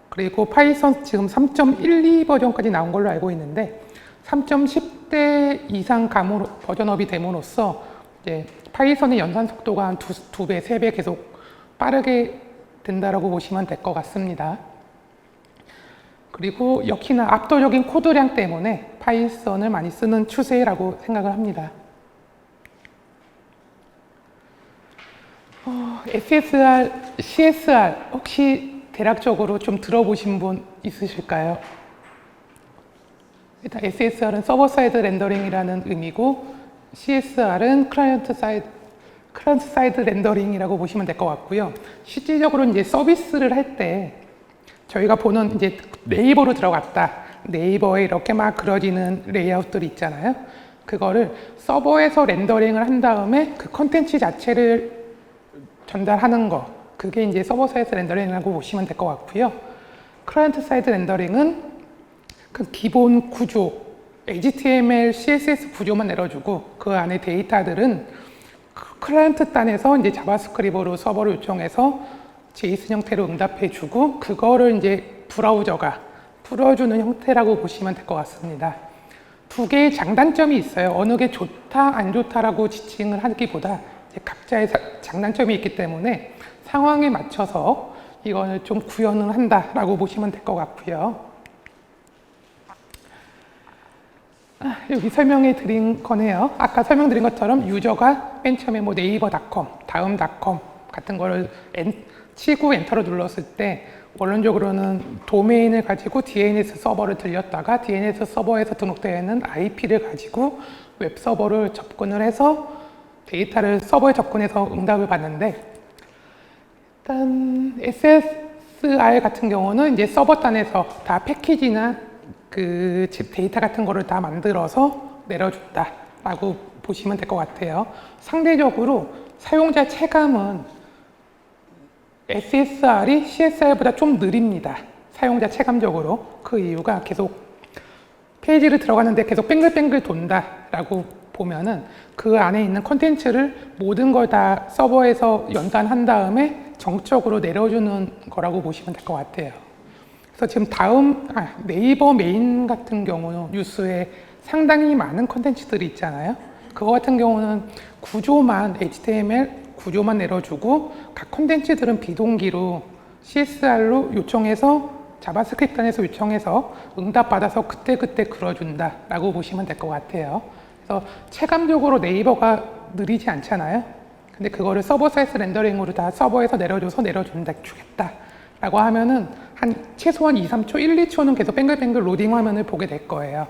[SPEAKER 3] 그리고 파이썬 지금 3.12 버전까지 나온 걸로 알고 있는데 3.10대 이상 감으로 버전업이 됨으로써 이제 파이썬의 연산 속도가 한 두 배, 세 배 계속 빠르게 된다라고 보시면 될 것 같습니다. 그리고 역시나 압도적인 코드량 때문에 파이썬을 많이 쓰는 추세라고 생각을 합니다. SSR, CSR 혹시 대략적으로 좀 들어보신 분 있으실까요? 일단 SSR은 서버 사이드 렌더링이라는 의미고 CSR은 클라이언트 사이드 렌더링이라고 보시면 될 것 같고요. 실질적으로 이제 서비스를 할 때 저희가 보는 이제 네이버로 들어갔다. 네이버에 이렇게 막 그려지는 레이아웃들이 있잖아요. 그거를 서버에서 렌더링을 한 다음에 그 컨텐츠 자체를 전달하는 거. 그게 이제 서버 사이드 렌더링이라고 보시면 될 것 같고요. 클라이언트 사이드 렌더링은 그 기본 구조, HTML, CSS 구조만 내려주고 그 안에 데이터들은 클라이언트 단에서 이제 자바스크립트로 서버를 요청해서 JSON 형태로 응답해주고 그거를 이제 브라우저가 풀어주는 형태라고 보시면 될 것 같습니다. 두 개의 장단점이 있어요. 어느 게 좋다, 안 좋다라고 지칭을 하기보다 이제 각자의 장단점이 있기 때문에 상황에 맞춰서 이거를 좀 구현을 한다라고 보시면 될 것 같고요. 여기 설명해 드린 거네요. 아까 설명드린 것처럼 유저가 맨 처음에 뭐 네이버닷컴, 다음닷컴 같은 거를 치고 엔터를 눌렀을 때 원론적으로는 도메인을 가지고 DNS 서버를 들렸다가 DNS 서버에서 등록되어 있는 IP를 가지고 웹 서버를 접근을 해서 데이터를 서버에 접근해서 응답을 받는데, 일단 SSR 같은 경우는 이제 서버 단에서 다 패키지나 그 데이터 같은 거를 다 만들어서 내려준다라고 보시면 될 것 같아요. 상대적으로 사용자 체감은 SSR이 CSR보다 좀 느립니다. 사용자 체감적으로. 그 이유가 계속 페이지를 들어가는데 계속 뱅글뱅글 돈다라고 보면은 그 안에 있는 콘텐츠를 모든 걸 다 서버에서 연산한 다음에 정적으로 내려주는 거라고 보시면 될 것 같아요. 그래서 지금 네이버 메인 같은 경우는 뉴스에 상당히 많은 콘텐츠들이 있잖아요. 그거 같은 경우는 구조만 HTML 구조만 내려주고 각 콘텐츠들은 비동기로 CSR로 요청해서 자바스크립트 안에서 요청해서 응답받아서 그때그때 그려준다라고 보시면 될 것 같아요. 그래서 체감적으로 네이버가 느리지 않잖아요. 근데 그거를 서버 사이드 렌더링으로 다 서버에서 주겠다라고 하면은 한 최소한 2, 3초, 1, 2초는 계속 뱅글뱅글 로딩 화면을 보게 될 거예요.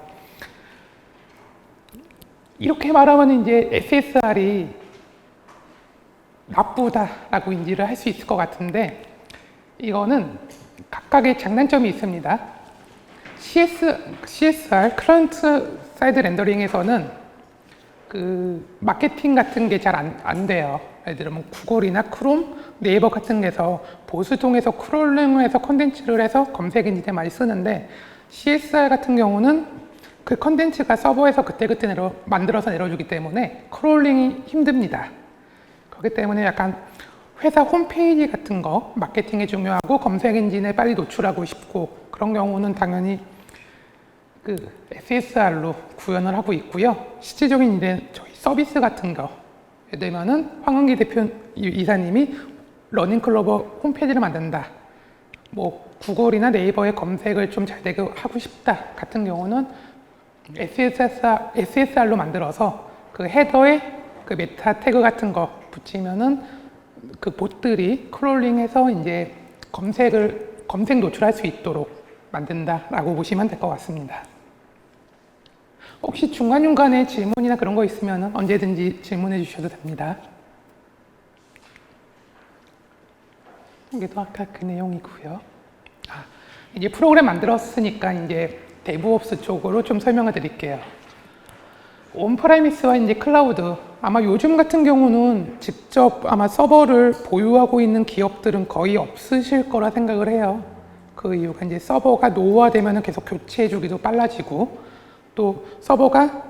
[SPEAKER 3] 이렇게 말하면 이제 SSR이 나쁘다라고 인지를 할 수 있을 것 같은데, 이거는 각각의 장단점이 있습니다. CSR, 클라이언트 사이드 렌더링에서는 그 마케팅 같은 게 잘 안 돼요. 예를 들면 구글이나 크롬, 네이버 같은 데서 보수 통해서 크롤링을 해서 컨텐츠를 해서 검색 엔진에 많이 쓰는데, CSR 같은 경우는 그 컨텐츠가 서버에서 그때그때 만들어서 내려주기 때문에 크롤링이 힘듭니다. 그렇기 때문에 약간 회사 홈페이지 같은 거 마케팅에 중요하고 검색 엔진에 빨리 노출하고 싶고 그런 경우는 당연히 그 SSR로 구현을 하고 있고요. 실질적인 이제 저희 서비스 같은 거, 예를 들면은 황은기 대표 이사님이 러닝클로버 홈페이지를 만든다. 뭐 구글이나 네이버의 검색을 좀 잘 되게 하고 싶다 같은 경우는 SSR로 만들어서 그 헤더에 그 메타 태그 같은 거 붙이면은 그 봇들이 크롤링해서 이제 검색 노출할 수 있도록 만든다라고 보시면 될 것 같습니다. 혹시 중간중간에 질문이나 그런 거 있으면 언제든지 질문해 주셔도 됩니다. 이게도 아까 그 내용이고요. 이제 프로그램 만들었으니까 이제 데브옵스 쪽으로 좀 설명을 드릴게요. 온프라미스와 이제 클라우드, 아마 요즘 같은 경우는 직접 아마 서버를 보유하고 있는 기업들은 거의 없으실 거라 생각을 해요. 그 이유가 이제 서버가 노후화되면 계속 교체해주기도 빨라지고, 또 서버가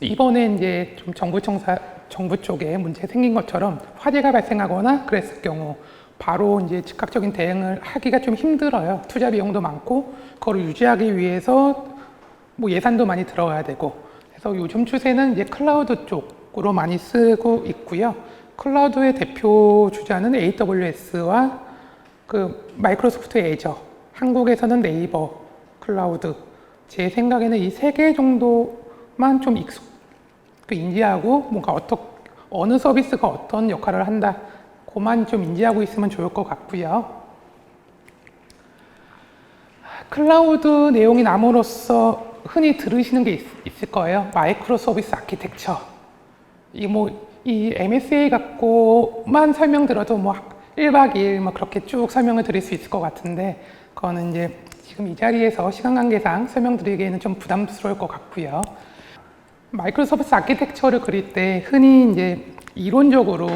[SPEAKER 3] 이번에 이제 좀 정부 쪽에 문제 생긴 것처럼 화재가 발생하거나 그랬을 경우 바로 이제 즉각적인 대응을 하기가 좀 힘들어요. 투자 비용도 많고, 그걸 유지하기 위해서 뭐 예산도 많이 들어가야 되고. 그래서 요즘 추세는 이제 클라우드 쪽으로 많이 쓰고 있고요. 클라우드의 대표 주자는 AWS와 그 마이크로소프트 애저, 한국에서는 네이버 클라우드. 제 생각에는 이 세 개 정도만 좀 인지하고 뭔가 어느 서비스가 어떤 역할을 한다. 그만 좀 인지하고 있으면 좋을 것 같고요. 클라우드 내용이 남으로써 흔히 들으시는 게 있을 거예요. 마이크로 서비스 아키텍처. 이 MSA 갖고만 설명 들어도 뭐 1박 2일 뭐 그렇게 쭉 설명을 드릴 수 있을 것 같은데, 그거는 이제 지금 이 자리에서 시간 관계상 설명드리기에는 좀 부담스러울 것 같고요. 마이크로 서비스 아키텍처를 그릴 때 흔히 이제 이론적으로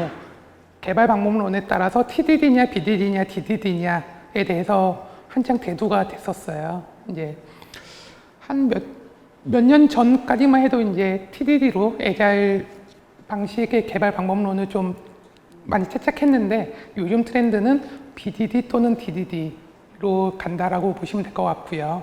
[SPEAKER 3] 개발 방법론에 따라서 TDD냐, BDD냐, DDD냐에 대해서 한창 대두가 됐었어요. 이제 한 몇 년 전까지만 해도 이제 TDD로 애자일 방식의 개발 방법론을 좀 많이 채택했는데, 요즘 트렌드는 BDD 또는 DDD로 간다라고 보시면 될 것 같고요.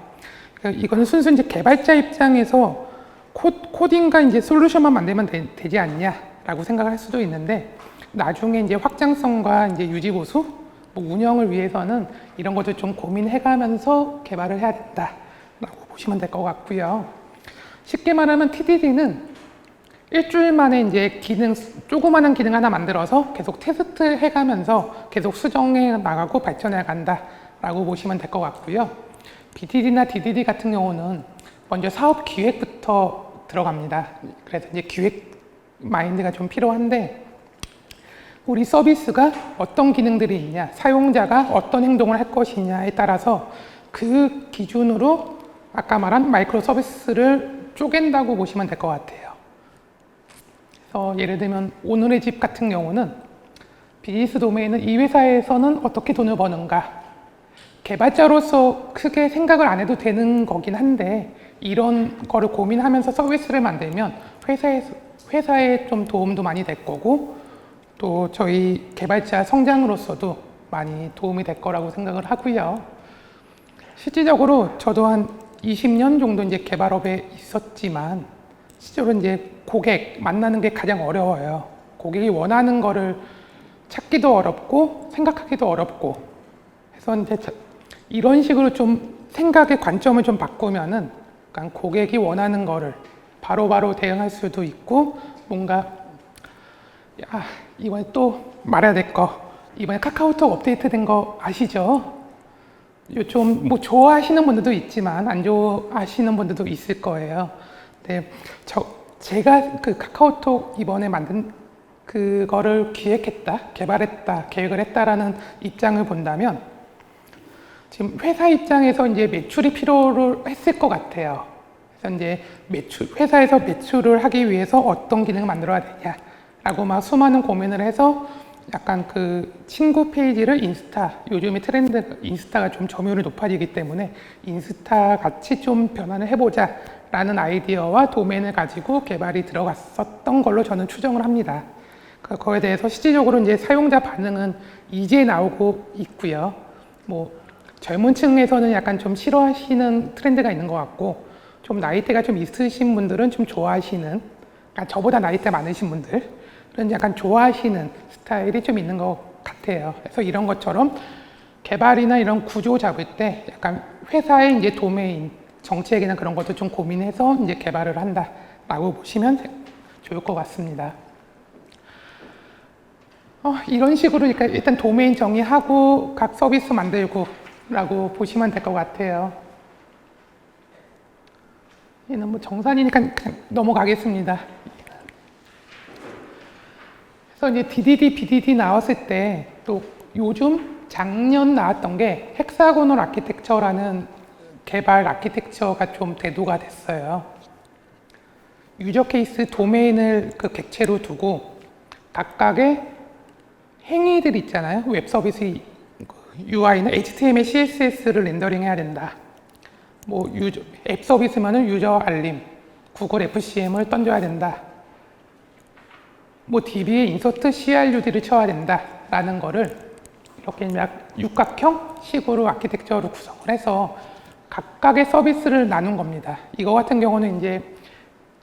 [SPEAKER 3] 그러니까 이거는 순수 이제 개발자 입장에서 코딩과 이제 솔루션만 만들면 되지 않냐라고 생각을 할 수도 있는데, 나중에 이제 확장성과 이제 유지 보수, 뭐 운영을 위해서는 이런 것들 좀 고민해가면서 개발을 해야 된다라고 보시면 될 것 같고요. 쉽게 말하면 TDD는 일주일 만에 이제 조그마한 기능 하나 만들어서 계속 테스트 해가면서 계속 수정해 나가고 발전해 간다라고 보시면 될 것 같고요. BDD나 DDD 같은 경우는 먼저 사업 기획부터 들어갑니다. 그래서 이제 기획 마인드가 좀 필요한데, 우리 서비스가 어떤 기능들이 있냐, 사용자가 어떤 행동을 할 것이냐에 따라서 그 기준으로 아까 말한 마이크로 서비스를 쪼갠다고 보시면 될 것 같아요. 그래서 예를 들면 오늘의 집 같은 경우는 비즈니스 도메인은 이 회사에서는 어떻게 돈을 버는가, 개발자로서 크게 생각을 안 해도 되는 거긴 한데 이런 거를 고민하면서 서비스를 만들면 회사에 좀 도움도 많이 될 거고, 또 저희 개발자 성장으로서도 많이 도움이 될 거라고 생각을 하고요. 실질적으로 저도 한 20년 정도 이제 개발업에 있었지만, 실제로 이제 고객 만나는 게 가장 어려워요. 고객이 원하는 거를 찾기도 어렵고 생각하기도 어렵고 해서 이제 이런 식으로 좀 생각의 관점을 좀 바꾸면은, 그러니까 고객이 원하는 거를 바로바로 대응할 수도 있고, 뭔가 이번에 또 말해야 될 거, 이번에 카카오톡 업데이트된 거 아시죠? 좀 뭐 좋아하시는 분들도 있지만 안 좋아하시는 분들도 있을 거예요. 근데 제가 그 카카오톡 이번에 만든 그거를 기획했다, 개발했다, 계획을 했다라는 입장을 본다면, 지금 회사 입장에서 이제 매출이 필요를 했을 것 같아요. 그래서 이제 회사에서 매출을 하기 위해서 어떤 기능을 만들어야 되냐라고 막 수많은 고민을 해서 약간 그 친구 페이지를 요즘의 트렌드 인스타가 좀 점유율이 높아지기 때문에 인스타 같이 좀 변환을 해보자 라는 아이디어와 도메인을 가지고 개발이 들어갔었던 걸로 저는 추정을 합니다. 그거에 대해서 실질적으로 이제 사용자 반응은 이제 나오고 있고요. 뭐 젊은 층에서는 약간 좀 싫어하시는 트렌드가 있는 것 같고, 좀 나이대가 좀 있으신 분들은 좀 좋아하시는, 그러니까 저보다 나이대 많으신 분들은 약간 좋아하시는 스타일이 좀 있는 것 같아요. 그래서 이런 것처럼 개발이나 이런 구조 잡을 때 약간 회사의 이제 도메인, 정책이나 그런 것도 좀 고민해서 이제 개발을 한다라고 보시면 좋을 것 같습니다. 이런 식으로 그러니까 일단 도메인 정의하고 각 서비스 만들고 라고 보시면 될 것 같아요. 얘는 뭐 정산이니까 그냥 넘어가겠습니다. 그래서 이제 DDD, BDD 나왔을 때 또 요즘 작년 나왔던 게 헥사고널 아키텍처라는 개발 아키텍처가 좀 대두가 됐어요. 유저 케이스 도메인을 그 객체로 두고 각각의 행위들 있잖아요. 웹 서비스 UI는 HTML, CSS를 렌더링 해야 된다. 뭐 앱 서비스면은 유저 알림, 구글 FCM을 던져야 된다. 뭐 DB에 인서트 CRUD를 쳐야 된다라는 거를 이렇게 약 육각형 식으로 아키텍처로 구성을 해서 각각의 서비스를 나눈 겁니다. 이거 같은 경우는 이제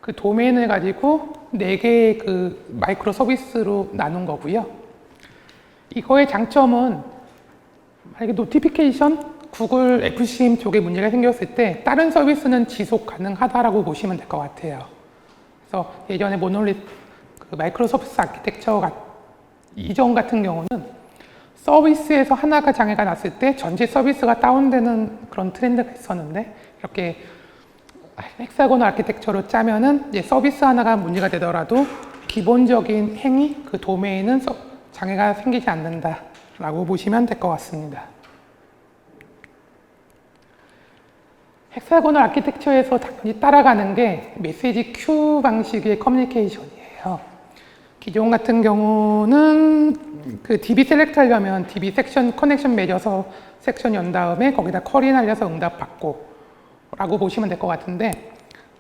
[SPEAKER 3] 그 도메인을 가지고 4개의 그 마이크로 서비스로 나눈 거고요. 이거의 장점은 만약에 노티피케이션, 구글 FCM 쪽에 문제가 생겼을 때 다른 서비스는 지속 가능하다라고 보시면 될 것 같아요. 그래서 예전에 모놀릿 그 마이크로 서비스 아키텍처 이전 같은 경우는 서비스에서 하나가 장애가 났을 때 전체 서비스가 다운되는 그런 트렌드가 있었는데 이렇게 헥사고널 아키텍처로 짜면은 이제 서비스 하나가 문제가 되더라도 기본적인 행위, 그 도메인은 장애가 생기지 않는다라고 보시면 될 것 같습니다. 헥사고널 아키텍처에서 당연히 따라가는 게 메시지 큐 방식의 커뮤니케이션이에요. 기존 같은 경우는 그 DB 셀렉트 하려면 DB 섹션 커넥션 맺어서 섹션 연 다음에 거기다 쿼리 날려서 응답 받고 라고 보시면 될 것 같은데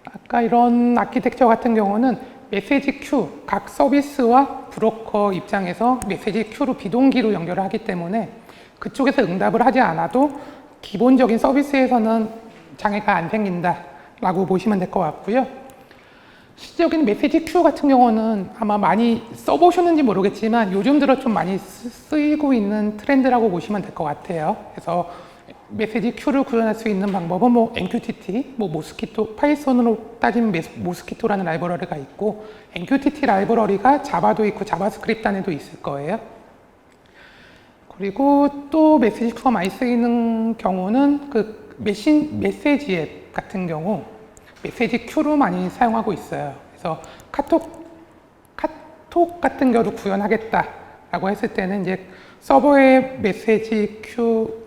[SPEAKER 3] 아까 이런 아키텍처 같은 경우는 메시지 큐, 각 서비스와 브로커 입장에서 메시지 큐로 비동기로 연결을 하기 때문에 그쪽에서 응답을 하지 않아도 기본적인 서비스에서는 장애가 안 생긴다라고 보시면 될 것 같고요. 실질적인 메시지 큐 같은 경우는 아마 많이 써보셨는지 모르겠지만 요즘 들어 좀 많이 쓰이고 있는 트렌드라고 보시면 될 것 같아요. 그래서 메시지 큐를 구현할 수 있는 방법은 뭐 MQTT, 뭐 모스키토, 파이썬으로 따지면 모스키토라는 라이브러리가 있고 MQTT 라이브러리가 자바도 있고 자바스크립트 안에도 있을 거예요. 그리고 또 메시지 큐가 많이 쓰이는 경우는 그 메시지 앱 같은 경우 메시지 큐로 많이 사용하고 있어요. 그래서 카톡 같은 경우도 구현하겠다라고 했을 때는 이제 서버에 메시지 큐,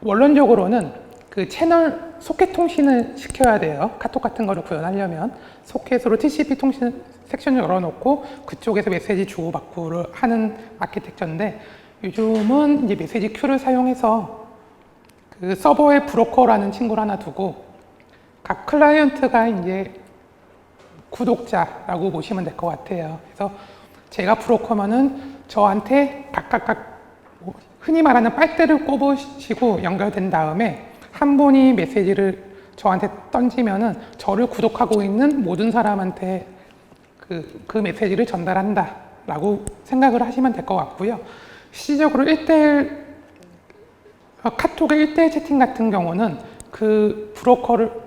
[SPEAKER 3] 원론적으로는 그 채널 소켓 통신을 시켜야 돼요. 카톡 같은 거를 구현하려면 소켓으로 TCP 통신 섹션을 열어놓고 그쪽에서 메시지 주고받고를 하는 아키텍처인데 요즘은 이제 메시지 큐를 사용해서 그 서버에 브로커라는 친구를 하나 두고 각 클라이언트가 이제 구독자라고 보시면 될 것 같아요. 그래서 제가 브로커면은 저한테 각각 흔히 말하는 빨대를 꼽으시고 연결된 다음에 한 분이 메시지를 저한테 던지면은 저를 구독하고 있는 모든 사람한테 그 메시지를 전달한다 라고 생각을 하시면 될 것 같고요. 실질적으로 1대1 카톡의 1대1 채팅 같은 경우는 그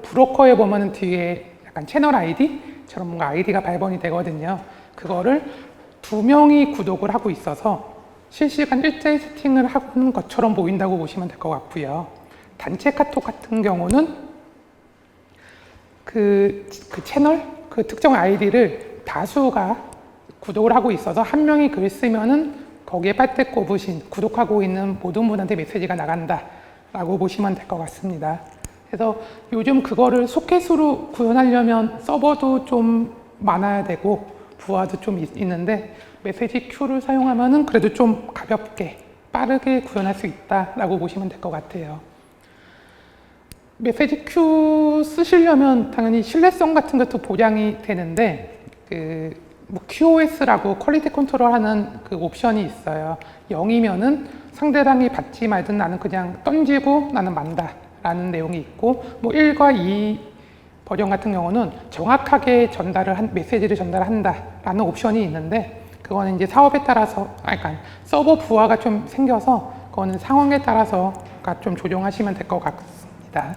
[SPEAKER 3] 브로커에 보면은 뒤에 약간 채널 아이디처럼 뭔가 아이디가 발번이 되거든요. 그거를 2명이 구독을 하고 있어서 실시간 1대1 채팅을 하는 것처럼 보인다고 보시면 될 것 같고요. 단체 카톡 같은 경우는 그 채널, 그 특정 아이디를 다수가 구독을 하고 있어서 한 명이 글 쓰면은 거기에 빨대 꼽으신 구독하고 있는 모든 분한테 메시지가 나간다라고 보시면 될 것 같습니다. 그래서 요즘 그거를 소켓으로 구현하려면 서버도 좀 많아야 되고 부하도 좀 있는데 메시지 큐를 사용하면은 그래도 좀 가볍게 빠르게 구현할 수 있다라고 보시면 될 것 같아요. 메시지 큐 쓰시려면 당연히 신뢰성 같은 것도 보장이 되는데 뭐 QoS라고 퀄리티 컨트롤하는 그 옵션이 있어요. 0이면은 상대방이 받지 말든 나는 그냥 던지고 나는 만다라는 내용이 있고 뭐 1과 2 버전 같은 경우는 정확하게 메시지를 전달한다라는 옵션이 있는데 그거는 이제 사업에 따라서 그러니까 서버 부하가 좀 생겨서 그거는 상황에 따라서가 좀 조정하시면 될 것 같습니다.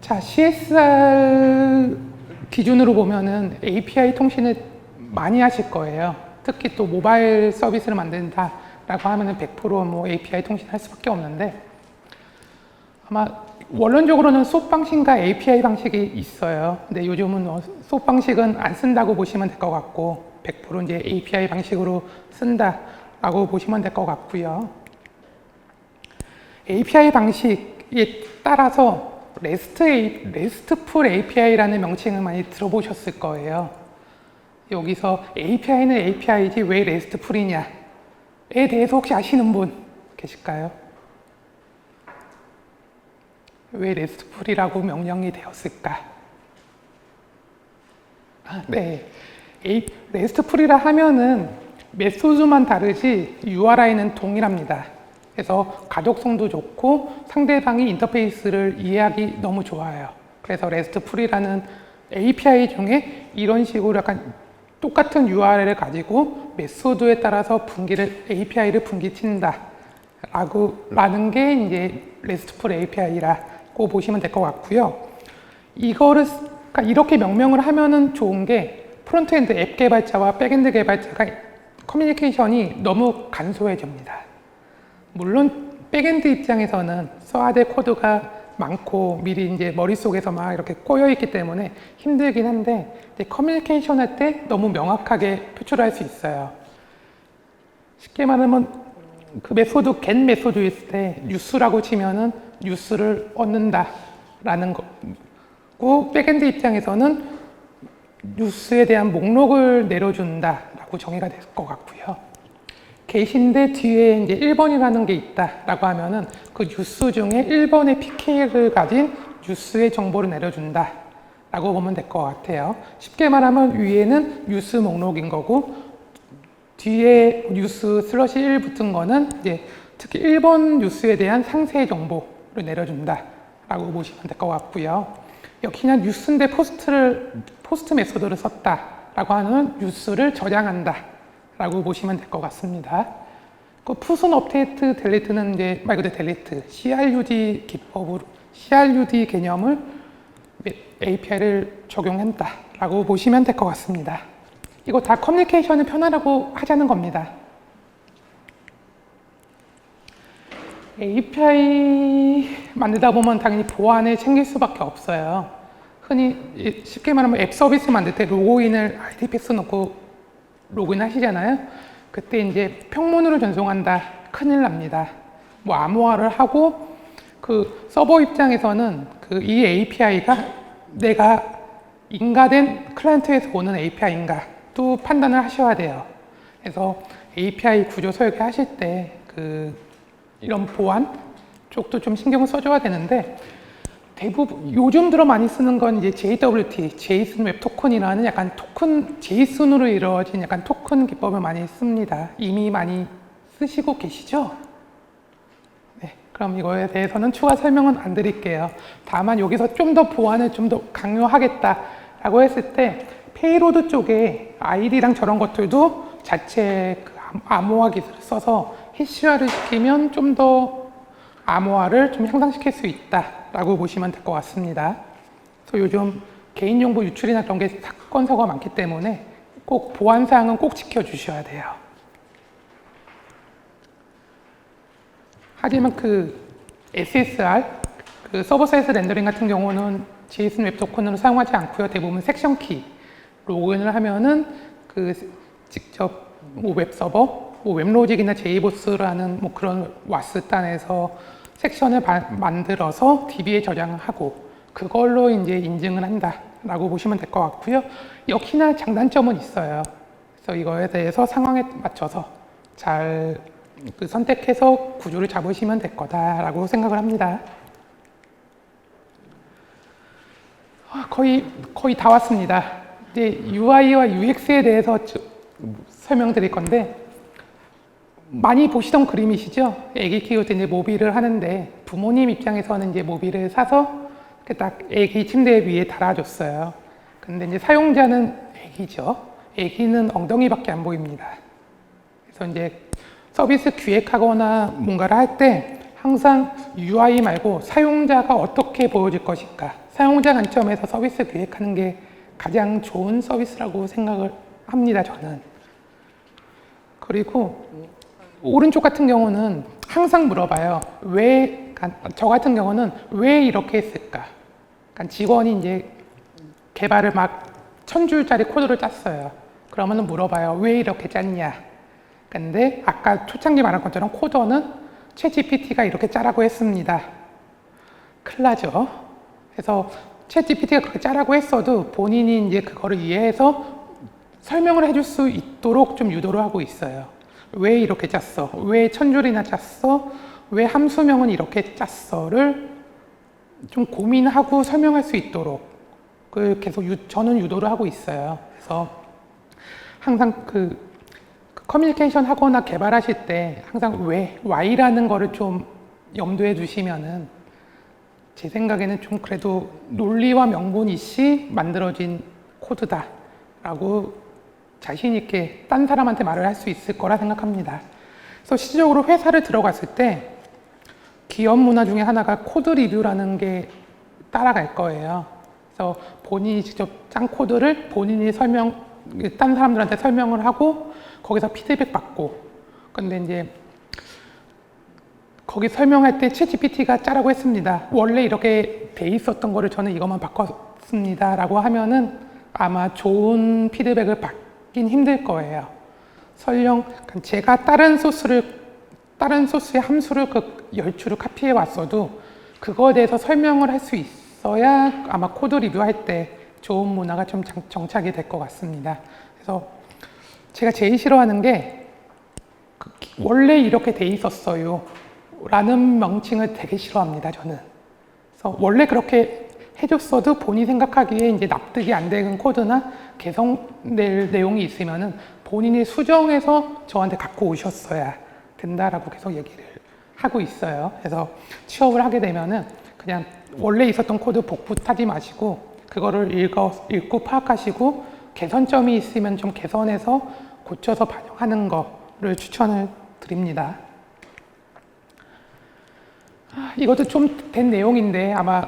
[SPEAKER 3] 자, CSR 기준으로 보면은 API 통신을 많이 하실 거예요. 특히 또 모바일 서비스를 만든다라고 하면은 100% 뭐 API 통신할 수밖에 없는데 아마 원론적으로는 수업 방식과 API 방식이 있어요. 근데 요즘은 수업 방식은 안 쓴다고 보시면 될 것 같고 100% 이제 API 방식으로 쓴다라고 보시면 될 것 같고요. API 방식에 따라서 RESTful API라는 명칭을 많이 들어보셨을 거예요. 여기서 API는 API지 왜 RESTful이냐에 대해서 혹시 아시는 분 계실까요? 왜 RESTful이라고 명명이 되었을까? 네. RESTful이라 하면은 메소드만 다르지 URI는 동일합니다. 그래서 가독성도 좋고 상대방이 인터페이스를 이해하기 너무 좋아요. 그래서 RESTful이라는 API 중에 이런 식으로 약간 똑같은 URL을 가지고 메소드에 따라서 API를 분기친다. 라는 게 이제 RESTful API라고 보시면 될 것 같고요. 그러니까 이렇게 명명을 하면은 좋은 게 프론트엔드 앱 개발자와 백엔드 개발자가 커뮤니케이션이 너무 간소해집니다. 물론 백엔드 입장에서는 써야 될 코드가 많고 미리 이제 머릿속에서 막 이렇게 꼬여 있기 때문에 힘들긴 한데 커뮤니케이션 할 때 너무 명확하게 표출할 수 있어요. 쉽게 말하면 그 메소드 get 메소드일 때 뉴스라고 치면은 뉴스를 얻는다라는 거고 백엔드 입장에서는 뉴스에 대한 목록을 내려준다라고 정의가 될 것 같고요. get인데 뒤에 이제 1번이라는 게 있다라고 하면은 그 뉴스 중에 1번의 PK를 가진 뉴스의 정보를 내려준다라고 보면 될 것 같아요. 쉽게 말하면 위에는 뉴스 목록인 거고 뒤에 뉴스 /1 붙은 거는 이제 특히 1번 뉴스에 대한 상세 정보를 내려준다라고 보시면 될 것 같고요. 역시나 뉴스인데 포스트 메소드를 썼다라고 하는 뉴스를 저장한다라고 보시면 될 것 같습니다. 그 푸순 업데이트 델리트는 이제 말 그대로 델리트 CRUD 기법으로 CRUD 개념을 API를 적용한다라고 보시면 될 것 같습니다. 이거 다 커뮤니케이션을 편하라고 하자는 겁니다. API 만들다 보면 당연히 보안을 챙길 수밖에 없어요. 흔히 쉽게 말하면 앱 서비스 만들 때 로그인을 ID 패스 넣고 로그인 하시잖아요. 그때 이제 평문으로 전송한다. 큰일 납니다. 뭐 암호화를 하고 그 서버 입장에서는 그 이 API가 내가 인가된 클라이언트에서 오는 API인가 또 판단을 하셔야 돼요. 그래서 API 구조 설계하실 때 이런 보안 쪽도 좀 신경을 써줘야 되는데 대부분 요즘 들어 많이 쓰는 건 이제 JWT, JSON 웹 토큰이라는 약간 토큰 JSON으로 이루어진 약간 토큰 기법을 많이 씁니다. 이미 많이 쓰시고 계시죠? 네, 그럼 이거에 대해서는 추가 설명은 안 드릴게요. 다만 여기서 좀 더 보안을 좀 더 강요하겠다라고 했을 때 페이로드 쪽에 아이디랑 저런 것들도 자체 암호화 기술을 써서 해시화를 시키면 좀 더 암호화를 좀 향상시킬 수 있다라고 보시면 될 것 같습니다. 그래서 요즘 개인정보 유출이나 그런 게 사건 사고가 많기 때문에 꼭 보안 사항은 꼭 지켜주셔야 돼요. 하지만 SSR, 서버 사이드 렌더링 같은 경우는 JSON 웹 토큰으로 사용하지 않고요. 대부분 섹션 키 로그인을 하면은 직접 웹 서버, 웹로직이나 JBoss라는 그런 와스단에서 섹션을 만들어서 DB에 저장하고 그걸로 이제 인증을 한다라고 보시면 될 것 같고요. 역시나 장단점은 있어요. 그래서 이거에 대해서 상황에 맞춰서 잘 선택해서 구조를 잡으시면 될 거다라고 생각을 합니다. 거의 다 왔습니다. 이제 UI와 UX에 대해서 설명드릴 건데 많이 보시던 그림이시죠? 애기 키울 때 이제 모빌을 하는데 부모님 입장에서는 이제 모빌을 사서 딱 애기 침대 위에 달아줬어요. 근데 이제 사용자는 애기죠. 애기는 엉덩이밖에 안 보입니다. 그래서 이제 서비스 기획하거나 뭔가를 할 때 항상 UI 말고 사용자가 어떻게 보여질 것인가, 사용자 관점에서 서비스 기획하는 게 가장 좋은 서비스라고 생각을 합니다, 저는. 그리고 오른쪽 같은 경우는 항상 물어봐요. 왜 그러니까 저 같은 경우는 왜 이렇게 했을까? 그러니까 직원이 이제 개발을 막 1000줄짜리 코드를 짰어요. 그러면은 물어봐요. 왜 이렇게 짰냐? 근데 아까 초창기 말한 것처럼 코더는 챗GPT가 이렇게 짜라고 했습니다. 큰일 나죠. 그래서 챗GPT가 그렇게 짜라고 했어도 본인이 이제 그거를 이해해서 설명을 해줄 수 있도록 좀 유도를 하고 있어요. 왜 이렇게 짰어? 왜 1000줄이나 짰어? 왜 함수명은 이렇게 짰어?를 좀 고민하고 설명할 수 있도록 계속 저는 유도를 하고 있어요. 그래서 항상 커뮤니케이션 하거나 개발하실 때 항상 왜, why라는 거를 좀 염두에 두시면은 제 생각에는 좀 그래도 논리와 명분 이씨 만들어진 코드다라고 자신 있게 딴 사람한테 말을 할 수 있을 거라 생각합니다. 그래서 실질적으로 회사를 들어갔을 때 기업 문화 중에 하나가 코드 리뷰라는 게 따라갈 거예요. 그래서 본인이 직접 짠 코드를 본인이 딴 사람들한테 설명을 하고 거기서 피드백 받고. 근데 이제 거기 설명할 때 챗GPT가 짜라고 했습니다. 원래 이렇게 돼 있었던 거를 저는 이것만 바꿨습니다. 라고 하면은 아마 좋은 피드백을 받긴 힘들 거예요. 설령 제가 다른 소스의 함수를 10줄을 카피해 왔어도 그거에 대해서 설명을 할 수 있어야 아마 코드 리뷰할 때 좋은 문화가 좀 정착이 될 것 같습니다. 그래서 제가 제일 싫어하는 게 원래 이렇게 돼 있었어요 라는 명칭을 되게 싫어합니다, 저는. 그래서 원래 그렇게 해줬어도 본인이 생각하기에 이제 납득이 안 되는 코드나 개선될 내용이 있으면은 본인이 수정해서 저한테 갖고 오셨어야 된다라고 계속 얘기를 하고 있어요. 그래서 취업을 하게 되면은 그냥 원래 있었던 코드 복붙 하지 마시고 그거를 읽고 파악하시고 개선점이 있으면 좀 개선해서 고쳐서 반영하는 거를 추천을 드립니다. 이것도 좀 된 내용인데 아마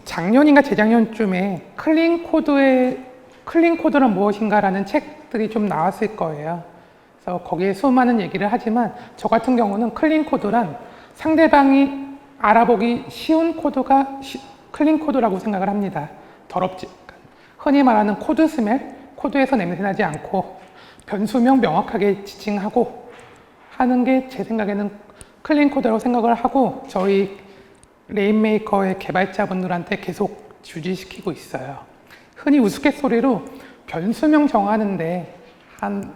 [SPEAKER 3] 작년인가 재작년쯤에 클린 코드는 무엇인가라는 책들이 좀 나왔을 거예요. 그래서 거기에 수많은 얘기를 하지만 저 같은 경우는 클린 코드란 상대방이 알아보기 쉬운 코드가 클린 코드라고 생각을 합니다. 더럽지. 흔히 말하는 코드 스멜, 코드에서 냄새 나지 않고 변수명 명확하게 지칭하고 하는 게 제 생각에는 클린 코드라고 생각을 하고 저희 레인메이커의 개발자분들한테 계속 주지시키고 있어요. 흔히 우스갯소리로 변수명 정하는데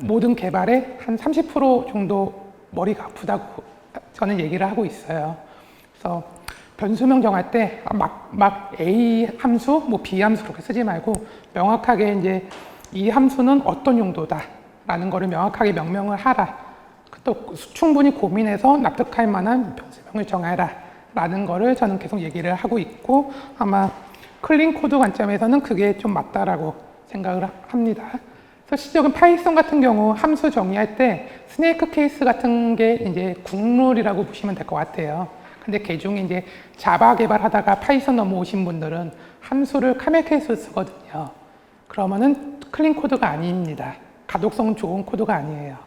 [SPEAKER 3] 모든 개발에 한 30% 정도 머리가 아프다고 저는 얘기를 하고 있어요. 그래서 변수명 정할 때 막 A 함수, 뭐 B 함수 그렇게 쓰지 말고 명확하게 이제 이 함수는 어떤 용도다 라는 거를 명확하게 명명을 하라. 또 충분히 고민해서 납득할 만한 변수명을 정해라 라는 거를 저는 계속 얘기를 하고 있고 아마 클린 코드 관점에서는 그게 좀 맞다라고 생각을 합니다. 그래서 실적은 파이썬 같은 경우 함수 정의할 때 스네이크 케이스 같은 게 이제 국룰이라고 보시면 될 것 같아요. 근데 개중에 이제 자바 개발하다가 파이썬 넘어오신 분들은 함수를 카멜 케이스로 쓰거든요. 그러면은 클린 코드가 아닙니다. 가독성 좋은 코드가 아니에요.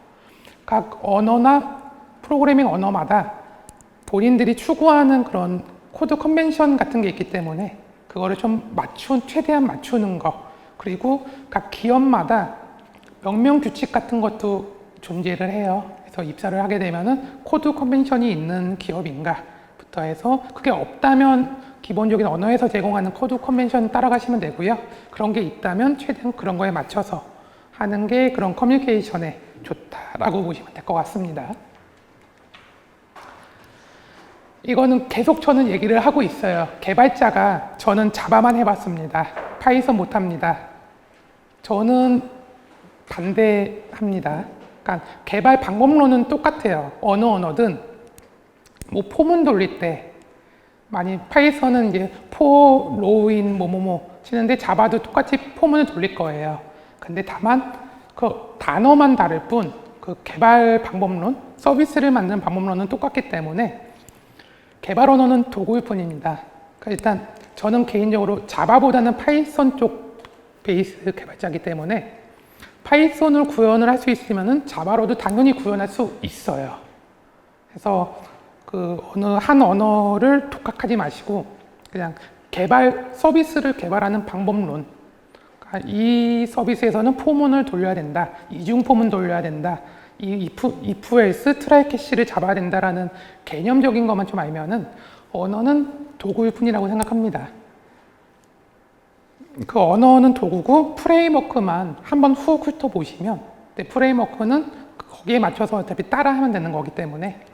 [SPEAKER 3] 각 언어나 프로그래밍 언어마다 본인들이 추구하는 그런 코드 컨벤션 같은 게 있기 때문에 그거를 좀 최대한 맞추는 거. 그리고 각 기업마다 명명 규칙 같은 것도 존재를 해요. 그래서 입사를 하게 되면은 코드 컨벤션이 있는 기업인가부터 해서 그게 없다면 기본적인 언어에서 제공하는 코드 컨벤션 따라가시면 되고요. 그런 게 있다면 최대한 그런 거에 맞춰서 하는 게 그런 커뮤니케이션에 좋다라고 보시면 될 것 같습니다. 이거는 계속 저는 얘기를 하고 있어요. 개발자가 저는 자바만 해봤습니다. 파이썬 못합니다. 저는 반대합니다. 그러니까 개발 방법론은 똑같아요. 어느 언어든 뭐 포문 돌릴 때 많이 파이썬은 이제 for 로우인 뭐뭐뭐 치는데 자바도 똑같이 포문을 돌릴 거예요. 근데 다만 그 단어만 다를 뿐 그 개발 방법론, 서비스를 만드는 방법론은 똑같기 때문에 개발 언어는 도구일 뿐입니다. 그러니까 일단 저는 개인적으로 자바보다는 파이썬 쪽 베이스 개발자이기 때문에 파이썬을 구현을 할 수 있으면은 자바로도 당연히 구현할 수 있어요. 그래서 그 어느 한 언어를 독학하지 마시고 그냥 서비스를 개발하는 방법론. 그러니까 이 서비스에서는 포문을 돌려야 된다. 이중 포문 돌려야 된다. 이 if else 트라이 캐시를 잡아야 된다라는 개념적인 것만 좀 알면은 언어는 도구일 뿐이라고 생각합니다. 그 언어는 도구고 프레임워크만 한번 훅 훑어보시면 프레임워크는 거기에 맞춰서 어차피 따라하면 되는 거기 때문에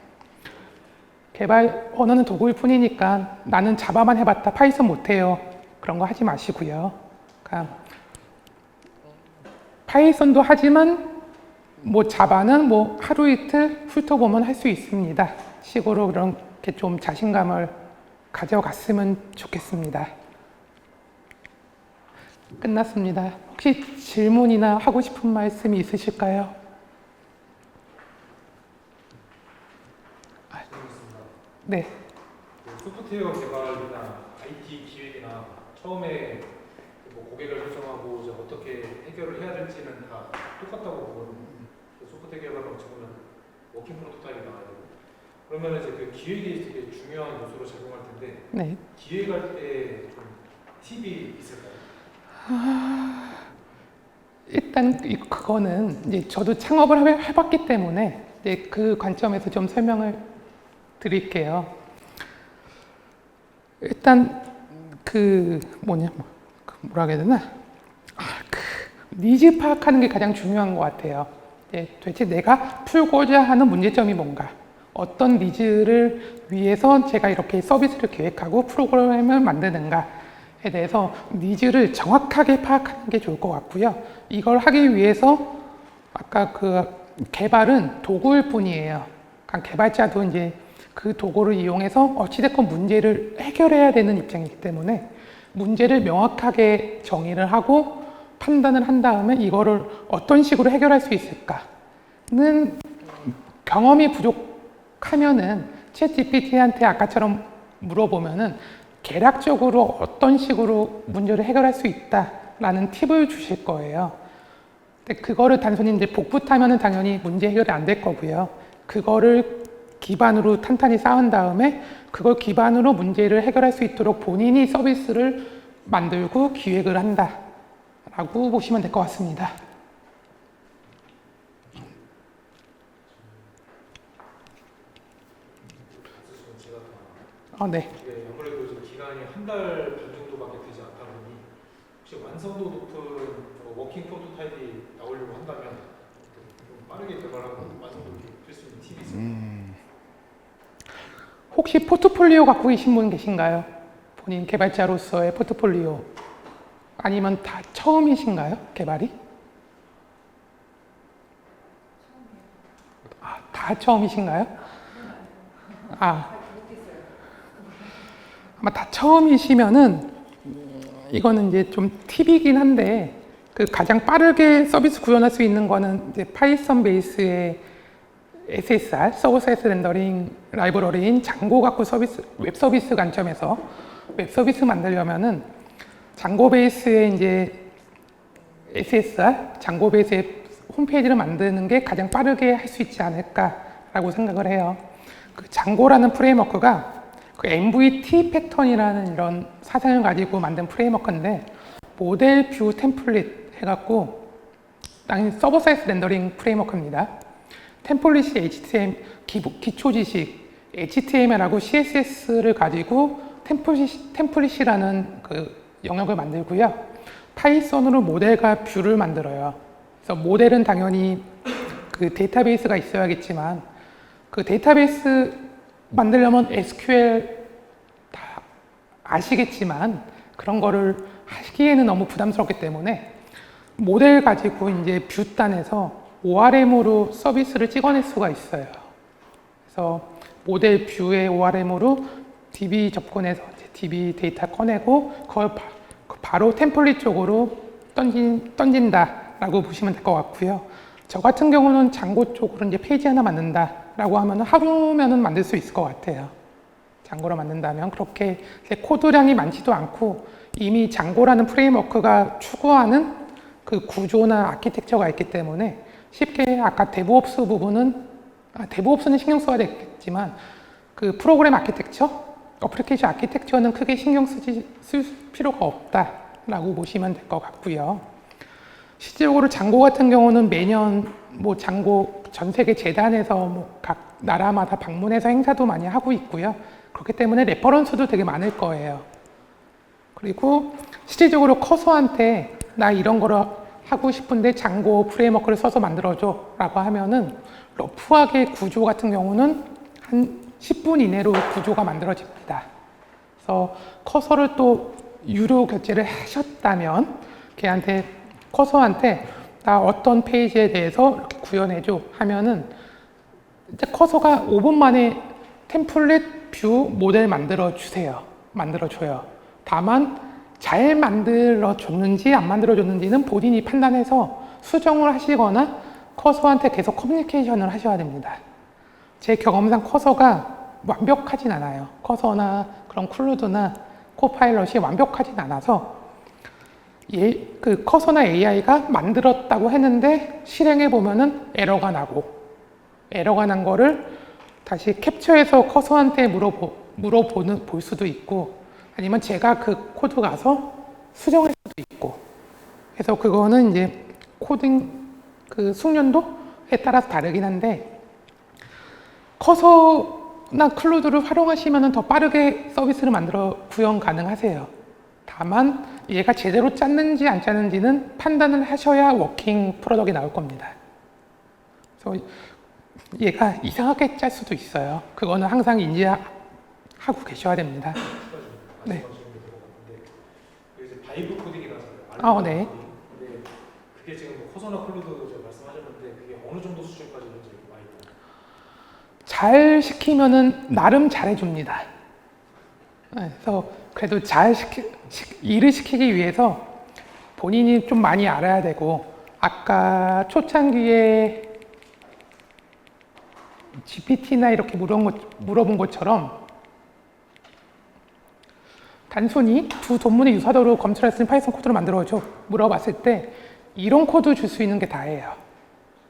[SPEAKER 3] 언어는 도구일 뿐이니까 나는 자바만 해봤다 파이썬 못해요 그런 거 하지 마시고요. 그러니까 파이썬도 하지만 뭐 자바는 뭐 하루 이틀 훑어보면 할 수 있습니다 식으로 그렇게 좀 자신감을 가져갔으면 좋겠습니다. 끝났습니다. 혹시 질문이나 하고 싶은 말씀이 있으실까요? 네.
[SPEAKER 1] 소프트웨어 개발이나 IT 기획이나 처음에 뭐 고객을 설정하고 이제 어떻게 해결을 해야 될지는 다 똑같다고 보거든요. 소프트웨어 개발은 어찌 보면 워킹 프로토타입이 나와야 되고 그러면 이제 그 기획이 되게 중요한 요소로 작용할 텐데
[SPEAKER 3] 네.
[SPEAKER 1] 기획할 때 좀 팁이 있을까요?
[SPEAKER 3] 일단 그거는 이제 저도 창업을 해봤기 때문에 이제 그 관점에서 좀 설명을 드릴게요. 일단 뭐라 해야 되나? 니즈 파악하는 게 가장 중요한 것 같아요. 도대체 내가 풀고자 하는 문제점이 뭔가? 어떤 니즈를 위해서 제가 이렇게 서비스를 계획하고 프로그램을 만드는가에 대해서 니즈를 정확하게 파악하는 게 좋을 것 같고요. 이걸 하기 위해서 아까 그 개발은 도구일 뿐이에요. 그러니까 개발자도 이제 그 도구를 이용해서 어찌됐건 문제를 해결해야 되는 입장이기 때문에 문제를 명확하게 정의를 하고 판단을 한 다음에 이거를 어떤 식으로 해결할 수 있을까는 경험이 부족하면은 챗GPT한테 아까처럼 물어보면은 개략적으로 어떤 식으로 문제를 해결할 수 있다라는 팁을 주실 거예요. 근데 그거를 단순히 이제 복붙하면은 당연히 문제 해결이 안 될 거고요. 그거를 기반으로 탄탄히 쌓은 다음에 그걸 기반으로 문제를 해결할 수 있도록 본인이 서비스를 만들고 기획을 한다라고 보시면 될 것 같습니다. 네.
[SPEAKER 1] 이게 아무래도 이제 기간이 한 달 반 정도밖에 되지 않다 보니 혹시 완성도 높은 워킹 프로토타입이 나오려고 한다면 좀 빠르게 개발하고 완성도 높게 될 수 있는 팁이 있을까요?
[SPEAKER 3] 혹시 포트폴리오 갖고 계신 분 계신가요? 본인 개발자로서의 포트폴리오. 아니면 다 처음이신가요? 개발이? 다 처음이신가요? 아마 다 처음이시면은 이거는 이제 좀 팁이긴 한데 그 가장 빠르게 서비스 구현할 수 있는 거는 이제 파이썬 베이스의 SSR, 서버 사이드 렌더링 라이브러리인 장고 갖고 웹 서비스 관점에서 웹 서비스 만들려면은 장고 베이스의 이제 SSR, 장고 베이스의 홈페이지를 만드는 게 가장 빠르게 할 수 있지 않을까라고 생각을 해요. 그 장고라는 프레임워크가 그 MVT 패턴이라는 이런 사상을 가지고 만든 프레임워크인데 모델 뷰 템플릿 해갖고 당연히 서버 사이드 렌더링 프레임워크입니다. 템플릿이 HTML 기초 지식, HTML하고 CSS를 가지고 템플릿이라는 그 영역을 만들고요. 파이썬으로 모델과 뷰를 만들어요. 그래서 모델은 당연히 그 데이터베이스가 있어야겠지만 그 데이터베이스 만들려면 SQL 다 아시겠지만 그런 거를 하기에는 너무 부담스럽기 때문에 모델 가지고 이제 뷰 단에서 ORM으로 서비스를 찍어낼 수가 있어요. 그래서 모델 뷰의 ORM으로 DB 접근해서 DB 데이터 꺼내고 그걸 바로 템플릿 쪽으로 던진다라고 보시면 될 것 같고요. 저 같은 경우는 장고 쪽으로 이제 페이지 하나 만든다라고 하면 하루면은 만들 수 있을 것 같아요. 장고로 만든다면 그렇게 코드량이 많지도 않고 이미 장고라는 프레임워크가 추구하는 그 구조나 아키텍처가 있기 때문에 쉽게 아까 데브옵스 부분은 데브옵스는 신경 써야 되겠지만 그 프로그램 아키텍처, 어플리케이션 아키텍처는 크게 신경 쓸 필요가 없다라고 보시면 될 것 같고요. 실질적으로 장고 같은 경우는 매년 뭐 장고 전 세계 재단에서 뭐 각 나라마다 방문해서 행사도 많이 하고 있고요. 그렇기 때문에 레퍼런스도 되게 많을 거예요. 그리고 실질적으로 커서한테 나 이런 거를 하고 싶은데 장고 프레임워크를 써서 만들어줘 라고 하면은 러프하게 구조 같은 경우는 한 10분 이내로 구조가 만들어집니다. 그래서 커서를 또 유료 결제를 하셨다면 걔한테 커서한테 나 어떤 페이지에 대해서 이렇게 구현해줘 하면은 이제 커서가 5분 만에 템플릿 뷰 모델 만들어줘요. 다만 잘 만들어줬는지 안 만들어줬는지는 본인이 판단해서 수정을 하시거나 커서한테 계속 커뮤니케이션을 하셔야 됩니다. 제 경험상 커서가 완벽하진 않아요. 커서나 그런 클루드나 코파일럿이 완벽하진 않아서 그 커서나 AI가 만들었다고 했는데 실행해 보면은 에러가 난 거를 다시 캡처해서 커서한테 볼 수도 있고 아니면 제가 그 코드 가서 수정할 수도 있고 그래서 그거는 이제 코딩 그 숙련도에 따라서 다르긴 한데 커서나 클루드를 활용하시면 더 빠르게 서비스를 만들어 구현 가능하세요. 다만 얘가 제대로 짰는지 안 짰는지는 판단을 하셔야 워킹 프로덕이 나올 겁니다. 그래서 얘가 이상하게 짤 수도 있어요. 그거는 항상 인지하고 계셔야 됩니다. 네.
[SPEAKER 1] 이제 바이브 코딩이라서.
[SPEAKER 3] 네.
[SPEAKER 1] 근데 그게 지금 뭐 커서나 클루드 제가 말씀하셨는데 그게 어느 정도 수준까지 이제 많이
[SPEAKER 3] 잘 시키면은 나름 잘해줍니다. 그래서 그래도 일을 시키기 위해서 본인이 좀 많이 알아야 되고 아까 초창기에 GPT나 이렇게 물어본 것처럼 단순히 두 돈문의 유사도로 검출할 수 있는 파이썬 코드를 만들어줘 물어봤을 때 이런 코드 줄 수 있는 게 다예요.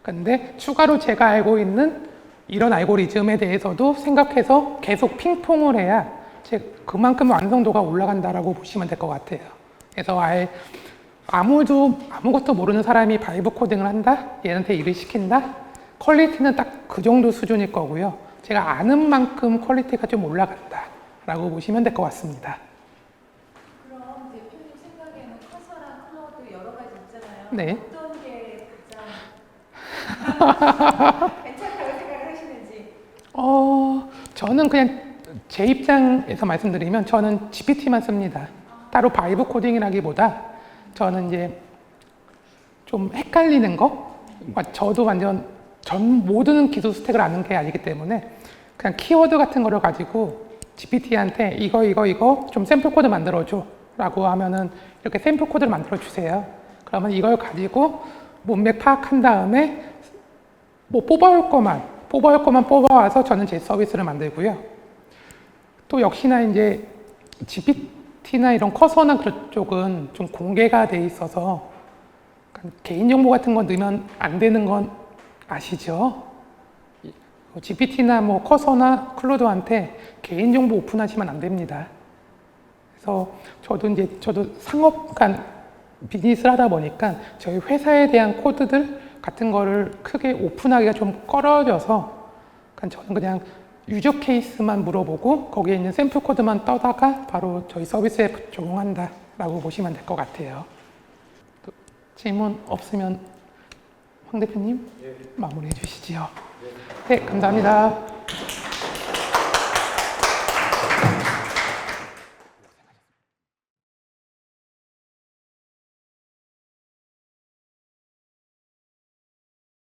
[SPEAKER 3] 근데 추가로 제가 알고 있는 이런 알고리즘에 대해서도 생각해서 계속 핑퐁을 해야 그만큼 완성도가 올라간다라고 보시면 될 것 같아요. 그래서 아무것도 모르는 사람이 바이브 코딩을 한다? 얘한테 일을 시킨다? 퀄리티는 딱 그 정도 수준일 거고요. 제가 아는 만큼 퀄리티가 좀 올라간다 라고 보시면 될 것 같습니다.
[SPEAKER 2] 그럼 대표님 생각에는 커서랑 클라우드 여러 가지 있잖아요.
[SPEAKER 3] 네.
[SPEAKER 2] 어떤 게 가장 괜찮다고 생각을 하시는지.
[SPEAKER 3] 저는 그냥 제 입장에서 말씀드리면 저는 GPT만 씁니다. 따로 바이브 코딩이라기보다 저는 이제 좀 헷갈리는 거? 저도 완전 모든 기술 스택을 아는 게 아니기 때문에 그냥 키워드 같은 거를 가지고 GPT한테 이거 좀 샘플 코드 만들어줘 라고 하면은 이렇게 샘플 코드를 만들어 주세요. 그러면 이걸 가지고 문맥 파악한 다음에 뭐 뽑아올 것만 뽑아와서 저는 제 서비스를 만들고요. 또 역시나 이제 GPT나 이런 커서나 그런 쪽은 좀 공개가 돼 있어서 개인정보 같은 거 넣으면 안 되는 건 아시죠? GPT나 뭐 커서나 클로드한테 개인정보 오픈하시면 안 됩니다. 그래서 저도 비즈니스를 하다 보니까 저희 회사에 대한 코드들 같은 거를 크게 오픈하기가 좀 꺼려져서 저는 그냥 유저 케이스만 물어보고 거기에 있는 샘플 코드만 떠다가 바로 저희 서비스에 적용한다 라고 보시면 될 것 같아요. 또 질문 없으면 황 대표님 마무리해 주시지요. 네, 감사합니다.